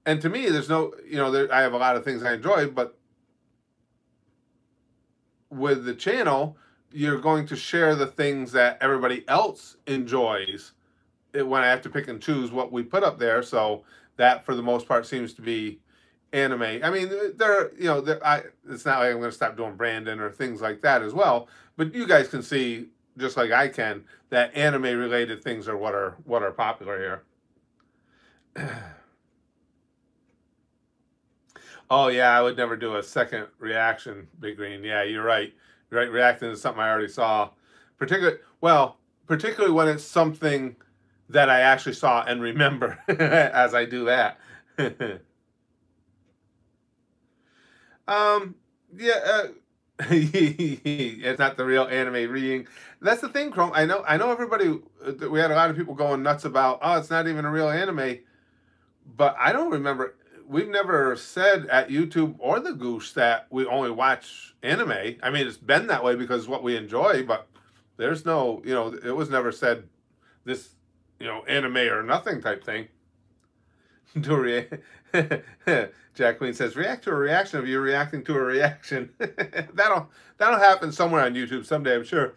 to me, there's no, I have a lot of things I enjoy, but with the channel, you're going to share the things that everybody else enjoys when I have to pick and choose what we put up there. So that, for the most part, seems to be anime. I mean, it's not like I'm going to stop doing Brandon or things like that as well. But you guys can see, just like I can, that anime-related things are what are popular here. Oh yeah, I would never do a second reaction, Big Green. Yeah, you're right. You're right. Reacting to something I already saw, particularly when it's something that I actually saw and remember as I do that. Yeah, it's not the real anime reading. That's the thing, Chrome. I know everybody, we had a lot of people going nuts about, oh, it's not even a real anime, but I don't remember, we've never said at YouTube or the Goose that we only watch anime. I mean, it's been that way because it's what we enjoy, but there's no, it was never said this, anime or nothing type thing. Jack Queen says, react to a reaction of you reacting to a reaction. That'll happen somewhere on YouTube someday, I'm sure.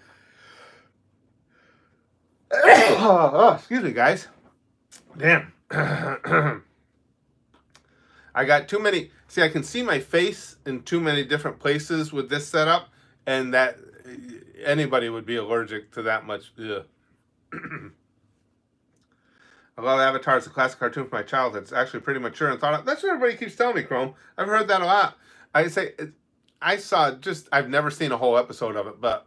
Oh, excuse me, guys. Damn. I got too many. See, I can see my face in too many different places with this setup, and that anybody would be allergic to that much. Ugh. I love Avatar. It's a classic cartoon from my childhood. It's actually pretty mature and thought out. That's what everybody keeps telling me, Chrome. I've heard that a lot. I say, I saw just, I've never seen a whole episode of it, but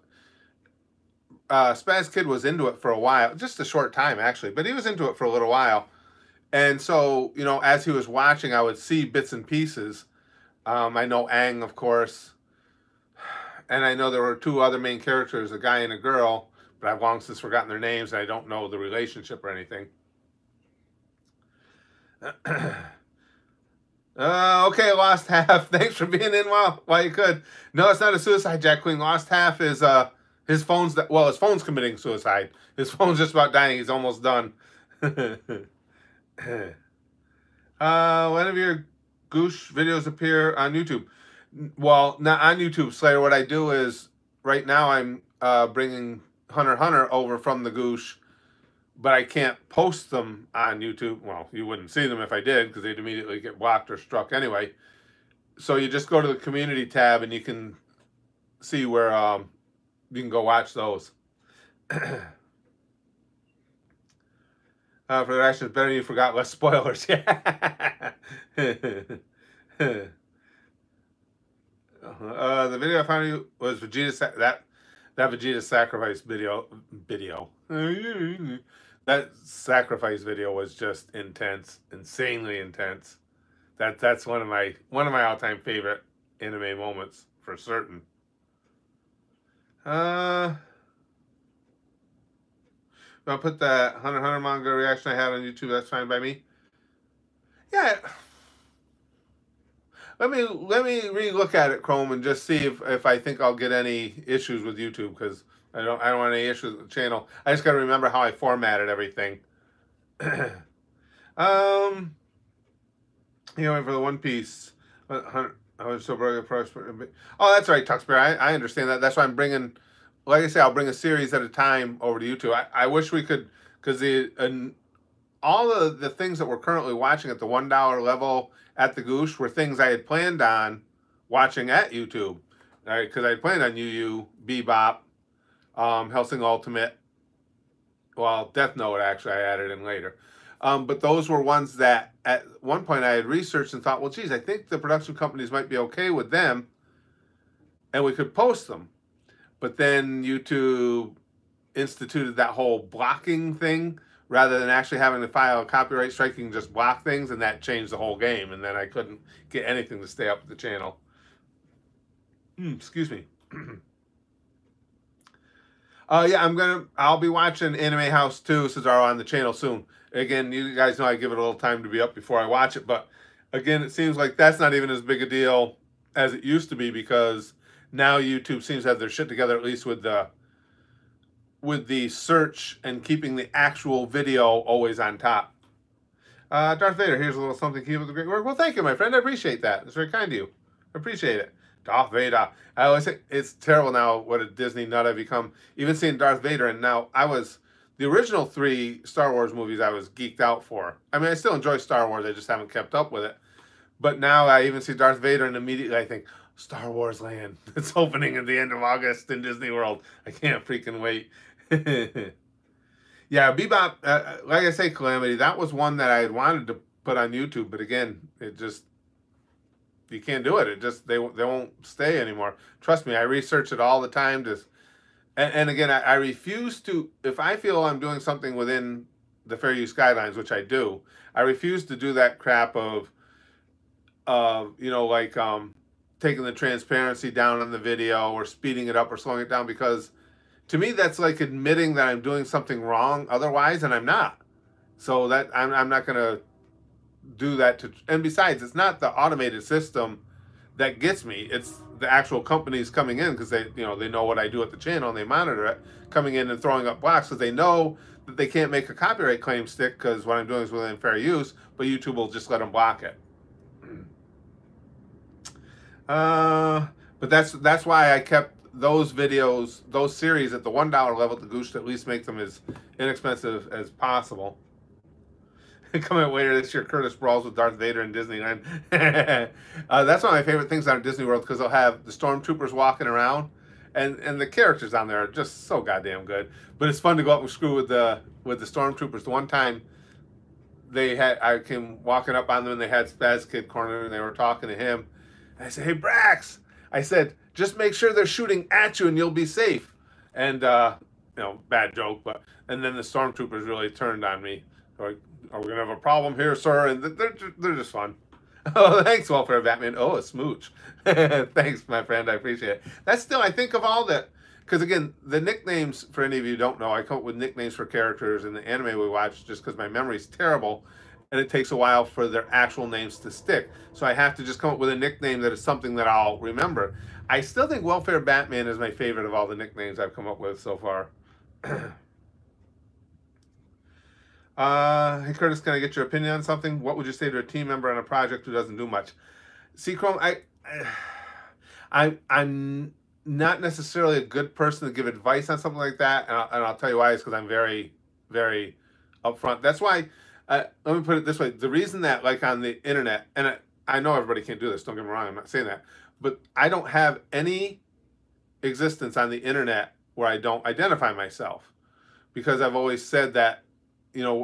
Spaz Kid was into it for a while, just a short time actually, but he was into it for a little while. And so, you know, as he was watching, I would see bits and pieces. I know Aang, of course, and I know there were two other main characters, a guy and a girl, but I've long since forgotten their names, and I don't know the relationship or anything. Okay, Lost Half. Thanks for being in while you could. No, it's not a suicide, Jack Queen. Lost Half is his phone's his phone's committing suicide. His phone's just about dying. He's almost done. When of your Goosh videos appear on YouTube? Well, not on YouTube, Slayer. What I do is right now I'm bringing Hunter x Hunter over from the Goosh, but I can't post them on YouTube. Well, you wouldn't see them if I did because they'd immediately get blocked or struck anyway. So you just go to the community tab and you can see where you can go watch those. For the action, it's better you forgot, less spoilers. Yeah. The video I found you was Vegeta's that Vegeta sacrifice video. That sacrifice video was just intense, insanely intense. That's one of my all-time favorite anime moments for certain. I'll put that Hunter x Hunter manga reaction I had on YouTube. That's fine by me. Yeah. Let me re-look at it, Chrome, and just see if I think I'll get any issues with YouTube, because I don't want any issues with the channel. I just got to remember how I formatted everything. You know, for the One Piece. I was so broke. Oh, that's right, Tuxbury. I understand that. That's why I'm bringing. Like I say, I'll bring a series at a time over to YouTube. I wish we could, because all of the things that we're currently watching at the $1 level at the Goosh were things I had planned on watching at YouTube. Right? Because I had planned on Yu Bebop, Hellsing Ultimate. Well, Death Note, actually, I added in later. But those were ones that at one point I had researched and thought, well, geez, I think the production companies might be okay with them and we could post them. But then YouTube instituted that whole blocking thing rather than actually having to file a copyright strike. You can just block things, and that changed the whole game. And then I couldn't get anything to stay up with the channel. Excuse me. Yeah, I'll be watching Anime House 2, Cesaro, on the channel soon. Again, you guys know I give it a little time to be up before I watch it, but again, it seems like that's not even as big a deal as it used to be, because now YouTube seems to have their shit together, at least with the search and keeping the actual video always on top. Darth Vader, here's a little something. Keep up the great work. Well, thank you, my friend. I appreciate that. It's very kind of you. I appreciate it. Darth Vader. I always say it's terrible now what a Disney nut I've become. Even seeing Darth Vader, and now the original 3 Star Wars movies I was geeked out for. I mean, I still enjoy Star Wars. I just haven't kept up with it. But now I even see Darth Vader, and immediately I think, Star Wars Land. It's opening at the end of August in Disney World. I can't freaking wait. Yeah, Bebop, like I say, Calamity, that was one that I had wanted to put on YouTube, but again, it just, you can't do it. It just, they won't stay anymore. Trust me, I research it all the time. And again, I refuse to, if I feel I'm doing something within the fair use guidelines, which I do, I refuse to do that crap of you know, like taking the transparency down on the video or speeding it up or slowing it down, because to me that's like admitting that I'm doing something wrong otherwise, and I'm not. So that I'm not going to do that and besides, it's not the automated system that gets me. It's the actual companies coming in, because they know what I do at the channel and they monitor it, coming in and throwing up blocks because they know that they can't make a copyright claim stick because what I'm doing is within fair use, but YouTube will just let them block it. But that's why I kept those videos, those series at the $1 level at the Goosh, to at least make them as inexpensive as possible. Coming out later this year, Curtis brawls with Darth Vader in Disneyland. That's one of my favorite things on Disney World, because they'll have the stormtroopers walking around, and the characters on there are just so goddamn good. But it's fun to go up and screw with the stormtroopers. The one time I came walking up on them and they had Spaz Kid cornered and they were talking to him. And I said, "Hey Brax," I said, "just make sure they're shooting at you and you'll be safe." And bad joke, but and then the stormtroopers really turned on me. They're like, "Are we gonna have a problem here, sir?" And they're just fun. Oh, thanks, Welfare Batman. Oh, a smooch. Thanks, my friend. I appreciate it. That's still, I think of all that, because again, the nicknames, for any of you who don't know, I come up with nicknames for characters in the anime we watch just because my memory's terrible, and it takes a while for their actual names to stick. So I have to just come up with a nickname that is something that I'll remember. I still think Welfare Batman is my favorite of all the nicknames I've come up with so far. Hey Curtis, can I get your opinion on something? What would you say to a team member on a project who doesn't do much? See, Chrome, I'm not necessarily a good person to give advice on something like that, and I'll tell you why is because I'm very, very upfront. That's why, let me put it this way: the reason that, like on the internet, and I know everybody can't do this. Don't get me wrong. I'm not saying that, but I don't have any existence on the internet where I don't identify myself, because I've always said that,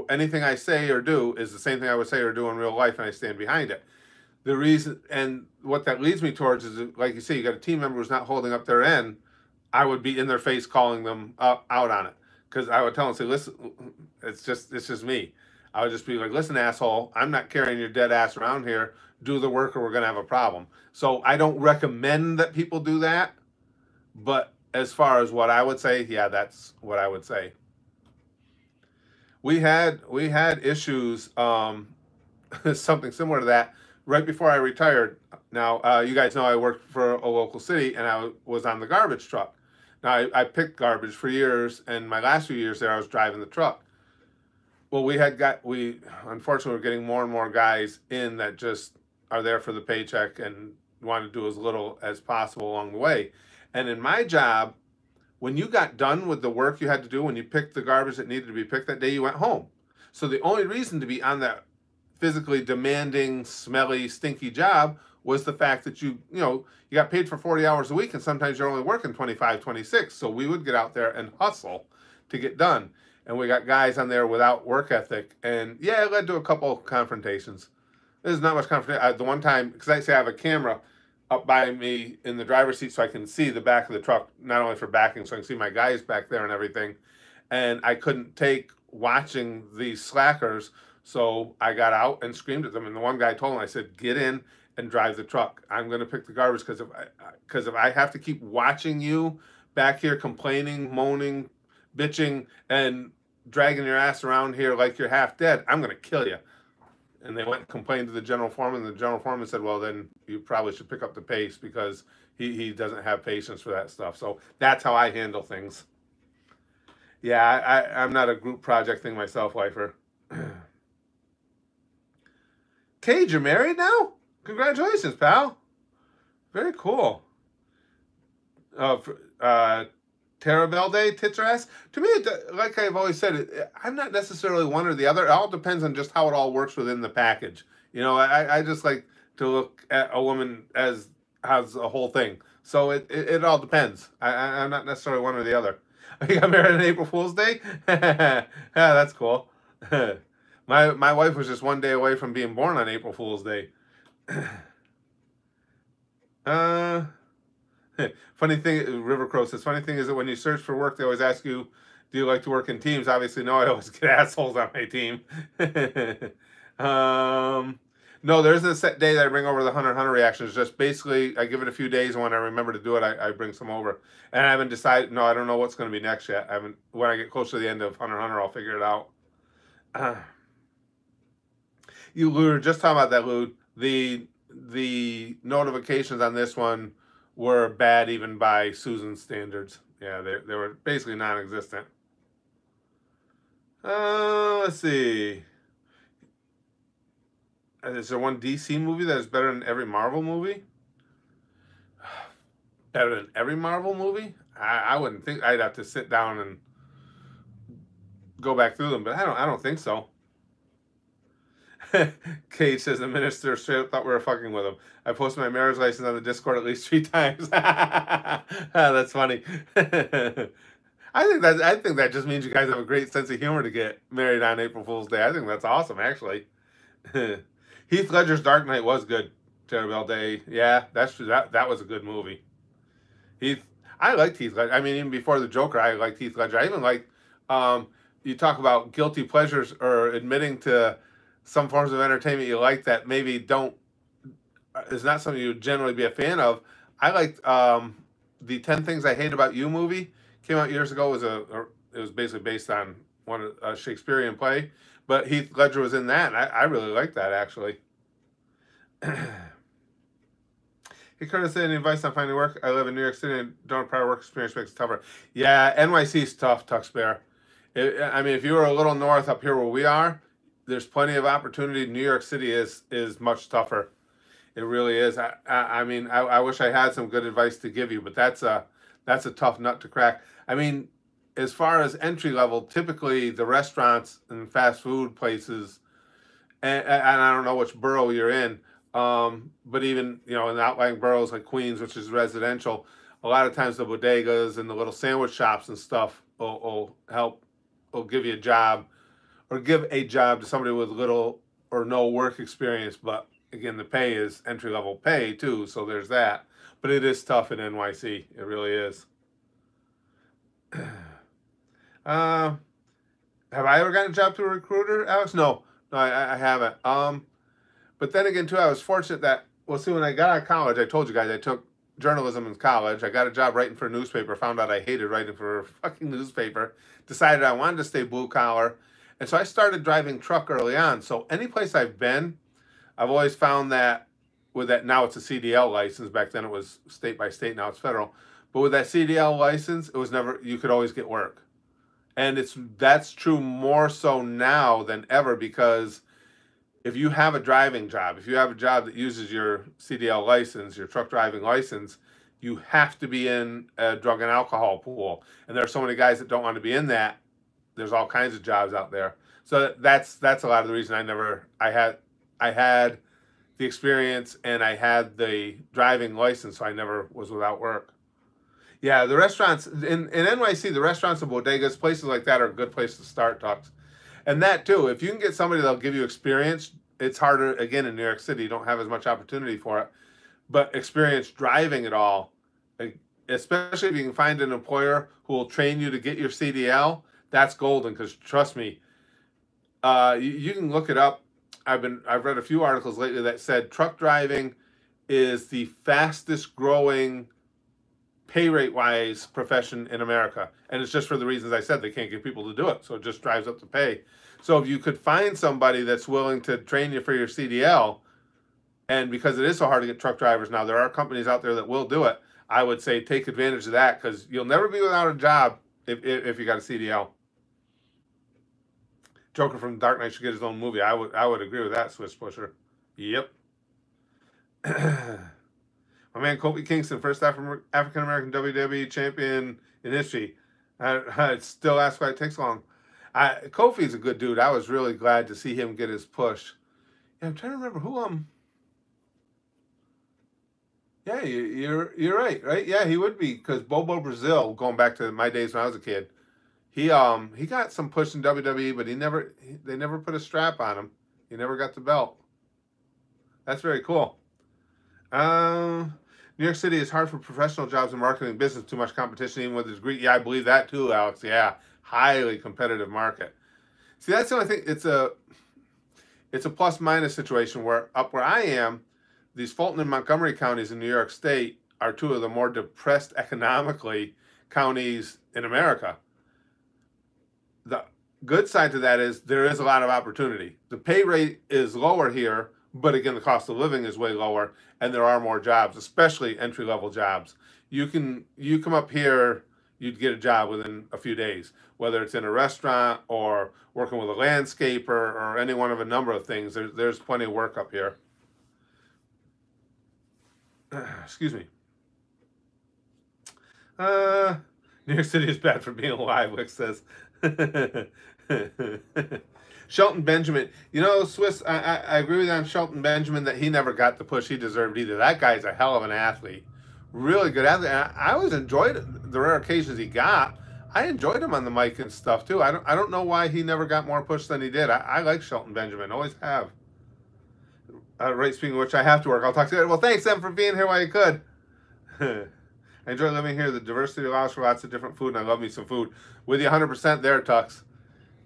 anything I say or do is the same thing I would say or do in real life, and I stand behind it. The reason, and what that leads me towards is, like you say, you got a team member who's not holding up their end, I would be in their face calling them out on it. Because I would tell them, say, "Listen, it's just me." I would just be like, "Listen, asshole, I'm not carrying your dead ass around here. Do the work or we're going to have a problem." So I don't recommend that people do that. But as far as what I would say, yeah, that's what I would say. We had issues, something similar to that right before I retired. Now, you guys know I worked for a local city, and I was on the garbage truck. Now, I picked garbage for years, and my last few years there, I was driving the truck. Well, we unfortunately were getting more and more guys in that just are there for the paycheck and want to do as little as possible along the way. And in my job, when you got done with the work you had to do, when you picked the garbage that needed to be picked that day, you went home. So the only reason to be on that physically demanding, smelly, stinky job was the fact that you got paid for 40 hours a week, and sometimes you're only working 25, 26. So we would get out there and hustle to get done. And we got guys on there without work ethic. And yeah, it led to a couple confrontations. There's not much confrontation. The one time, because I say I have a camera up by me in the driver's seat so I can see the back of the truck, not only for backing, so I can see my guys back there and everything. And I couldn't take watching these slackers, so I got out and screamed at them. And the one guy told him, I said, "Get in and drive the truck. I'm going to pick the garbage, because if I have to keep watching you back here complaining, moaning, bitching, and dragging your ass around here like you're half dead, I'm going to kill you." And they went and complained to the general foreman, and the general foreman said, "Well, then you probably should pick up the pace, because he doesn't have patience for that stuff." So that's how I handle things. Yeah, I'm not a group project thing myself, Lifer. Cage, you're married now? Congratulations, pal. Very cool. Terabel Day, tits or ass? To me, like I've always said, I'm not necessarily one or the other. It all depends on just how it all works within the package. I just like to look at a woman as a whole thing. So it all depends. I'm not necessarily one or the other. You got married on April Fool's Day? Yeah, that's cool. My wife was just one day away from being born on April Fool's Day. Funny thing, River Crow says, funny thing is that when you search for work, they always ask you, "Do you like to work in teams?" Obviously, no, I always get assholes on my team. No, there isn't a set day that I bring over the Hunter x Hunter reactions. Just basically, I give it a few days, and when I remember to do it, I bring some over. And I haven't decided, no, I don't know what's going to be next yet. When I get closer to the end of Hunter x Hunter, I'll figure it out. You were just talking about that, Lude. The notifications on this one were bad even by Susan's standards. Yeah, they were basically non-existent. Let's see. Is there one DC movie that is better than every Marvel movie? Better than every Marvel movie? I wouldn't think. I'd have to sit down and go back through them, but I don't think so. Kate says the minister straight up thought we were fucking with him. I posted my marriage license on the Discord at least 3 times. That's funny. I think that just means you guys have a great sense of humor to get married on April Fool's Day. I think that's awesome, actually. Heath Ledger's Dark Knight was good. Terrible Day. Yeah, that's true. That was a good movie. I liked Heath Ledger. I mean, even before the Joker, I liked Heath Ledger. I even liked. You talk about guilty pleasures or admitting to some forms of entertainment you like that maybe don't is not something you would generally be a fan of. I liked the 10 Things I Hate About You movie. Came out years ago. It was basically based on a Shakespearean play, but Heath Ledger was in that, and I really liked that actually. He could have said any advice on finding work. I live in New York City and don't have prior work experience makes it tougher. Yeah, NYC's tough, Tux Bear. I mean, if you were a little north up here where we are, there's plenty of opportunity. New York City is much tougher. It really is. I mean, I wish I had some good advice to give you, but that's a tough nut to crack. I mean, as far as entry level, typically the restaurants and fast food places, and I don't know which borough you're in, but even, you know, in outlying boroughs like Queens, which is residential, a lot of times the bodegas and the little sandwich shops and stuff will give you a job, or give a job to somebody with little or no work experience. But again, the pay is entry level pay too, so there's that. But it is tough in NYC. It really is. Have I ever gotten a job through a recruiter, Alex? No, I haven't. But then again, too, I was fortunate that, well, see, when I got out of college, I told you guys I took journalism in college. I got a job writing for a newspaper, found out I hated writing for a fucking newspaper, decided I wanted to stay blue collar. And so I started driving truck early on. So any place I've been, I've always found that with that, now it's a CDL license. Back then it was state by state, now it's federal. But with that CDL license, it was never, you could always get work. And that's true more so now than ever, because if you have a driving job, if you have a job that uses your CDL license, your truck driving license, you have to be in a drug and alcohol pool. And there are so many guys that don't want to be in that. There's all kinds of jobs out there. So that's a lot of the reason I had the experience and I had the driving license, so I never was without work. Yeah, the restaurants in NYC, the restaurants and bodegas, places like that are a good place to start, Talks. And that too, if you can get somebody that'll give you experience, it's harder, again, in New York City, you don't have as much opportunity for it, but experience driving it all, especially if you can find an employer who will train you to get your CDL, that's golden, because trust me, you can look it up. I've read a few articles lately that said truck driving is the fastest growing pay rate wise profession in America. And it's just for the reasons I said, they can't get people to do it. So it just drives up the pay. So if you could find somebody that's willing to train you for your CDL, and because it is so hard to get truck drivers now, there are companies out there that will do it. I would say take advantage of that, because you'll never be without a job if you got a CDL. Joker from Dark Knight should get his own movie. I would agree with that, Swiss Pusher. Yep. My man Kofi Kingston, first African American WWE champion in history. I still ask why it takes long. Kofi's a good dude. I was really glad to see him get his push. Yeah, I'm trying to remember who Yeah, you're right? Yeah, he would be, because Bobo Brazil, going back to my days when I was a kid, he got some push in WWE, but they never put a strap on him. He never got the belt. That's very cool. New York City is hard for professional jobs in marketing and business. Too much competition, even with a degree. Yeah, I believe that too, Alex. Yeah, highly competitive market. See, that's the only thing. It's a plus minus situation where up where I am, these Fulton and Montgomery counties in New York State are two of the more depressed economically counties in America. The good side to that is there is a lot of opportunity. The pay rate is lower here, but again, the cost of living is way lower, and there are more jobs, especially entry-level jobs. You come up here, you'd get a job within a few days, whether it's in a restaurant or working with a landscaper or any one of a number of things. There's plenty of work up here. Excuse me. New York City is bad for being alive, Wick says. Shelton Benjamin. You know, Swiss, I agree with you on Shelton Benjamin that he never got the push he deserved either. That guy's a hell of an athlete. Really good athlete. And I always enjoyed the rare occasions he got. I enjoyed him on the mic and stuff too. I don't know why he never got more push than he did. I like Shelton Benjamin. Always have. Right, speaking of which, I have to work. I'll talk to you later. Well, thanks, Em, for being here while you could. I enjoy living here. The diversity allows for lots of different food, and I love me some food. With you 100% there, Tux.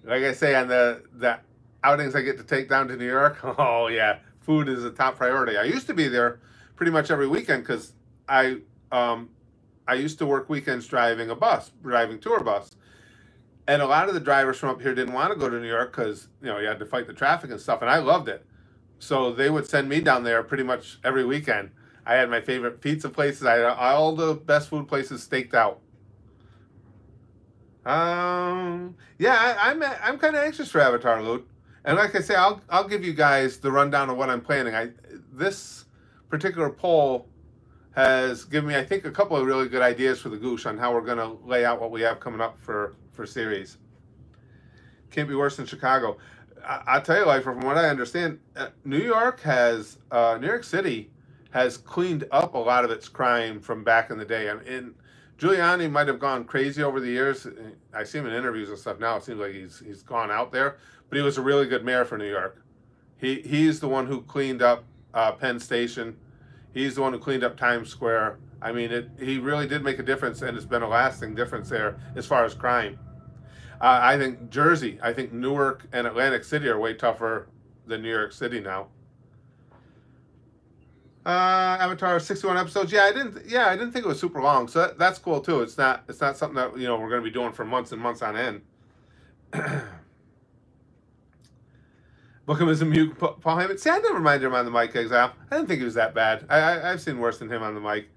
Like I say, on the outings I get to take down to New York, oh yeah, food is a top priority. I used to be there pretty much every weekend because I used to work weekends driving tour bus. And a lot of the drivers from up here didn't want to go to New York because, you know, you had to fight the traffic and stuff, and I loved it. So they would send me down there pretty much every weekend. I had my favorite pizza places. I had all the best food places staked out. Yeah, I'm kind of anxious for Avatar, Loot. And like I say, I'll give you guys the rundown of what I'm planning. This particular poll has given me, I think, a couple of really good ideas for the Goosh on how we're going to lay out what we have coming up for series. Can't be worse than Chicago. I'll tell you, like, from what I understand, New York City has cleaned up a lot of its crime from back in the day. And Giuliani might have gone crazy over the years. I see him in interviews and stuff now. It seems like he's gone out there, but he was a really good mayor for New York. He's the one who cleaned up Penn Station. He's the one who cleaned up Times Square. I mean, he really did make a difference, and it's been a lasting difference there as far as crime. I think I think Newark and Atlantic City are way tougher than New York City now. Avatar 61 episodes. Yeah, I didn't think it was super long, so that's cool too. It's not something that, you know, we're going to be doing for months and months on end. Book him as a mute, Paul Heyman. See, I never minded him on the mic, Exile. I didn't think he was that bad. I've seen worse than him on the mic,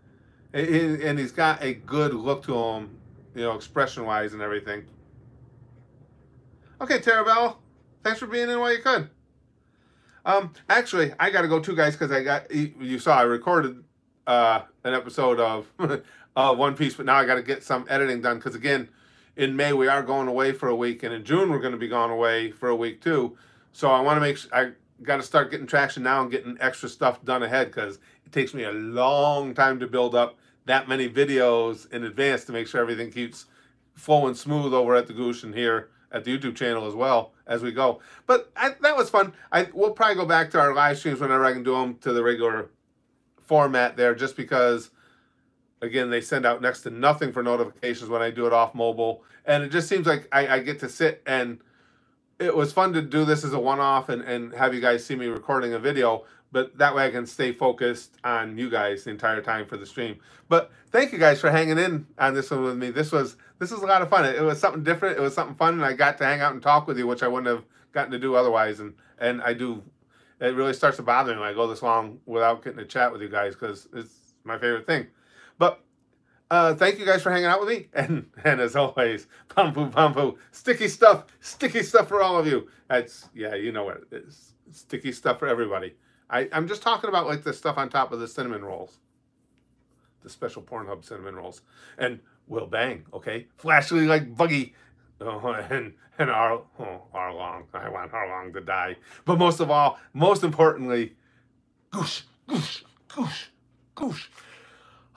and he's got a good look to him, you know, expression-wise and everything. Okay, Terabell, thanks for being in while you could. Actually, I got to go too, guys, because you saw I recorded an episode of One Piece, but now I got to get some editing done because, again, in May we are going away for a week, and in June we're going to be going away for a week too. So I want to make sure I got to start getting traction now and getting extra stuff done ahead because it takes me a long time to build up that many videos in advance to make sure everything keeps flowing smooth over at the Goosh and here at the YouTube channel as well as we go. But that was fun. We'll probably go back to our live streams whenever I can do them to the regular format there, just because, again, they send out next to nothing for notifications when I do it off mobile. And it just seems like I get to sit, and it was fun to do this as a one-off and have you guys see me recording a video, but that way I can stay focused on you guys the entire time for the stream. But thank you guys for hanging in on this one with me. This was a lot of fun. It was something different. It was something fun, and I got to hang out and talk with you, which I wouldn't have gotten to do otherwise. And I do. It really starts to bother me when I go this long without getting to chat with you guys because it's my favorite thing. But thank you guys for hanging out with me, and as always, pampu, sticky stuff for all of you. Yeah, you know what it is. Sticky stuff for everybody. I'm just talking about like the stuff on top of the cinnamon rolls, the special Pornhub cinnamon rolls, and we'll bang, okay? Flashily like Buggy, and Arlong. I want Arlong to die, but most importantly, Goosh.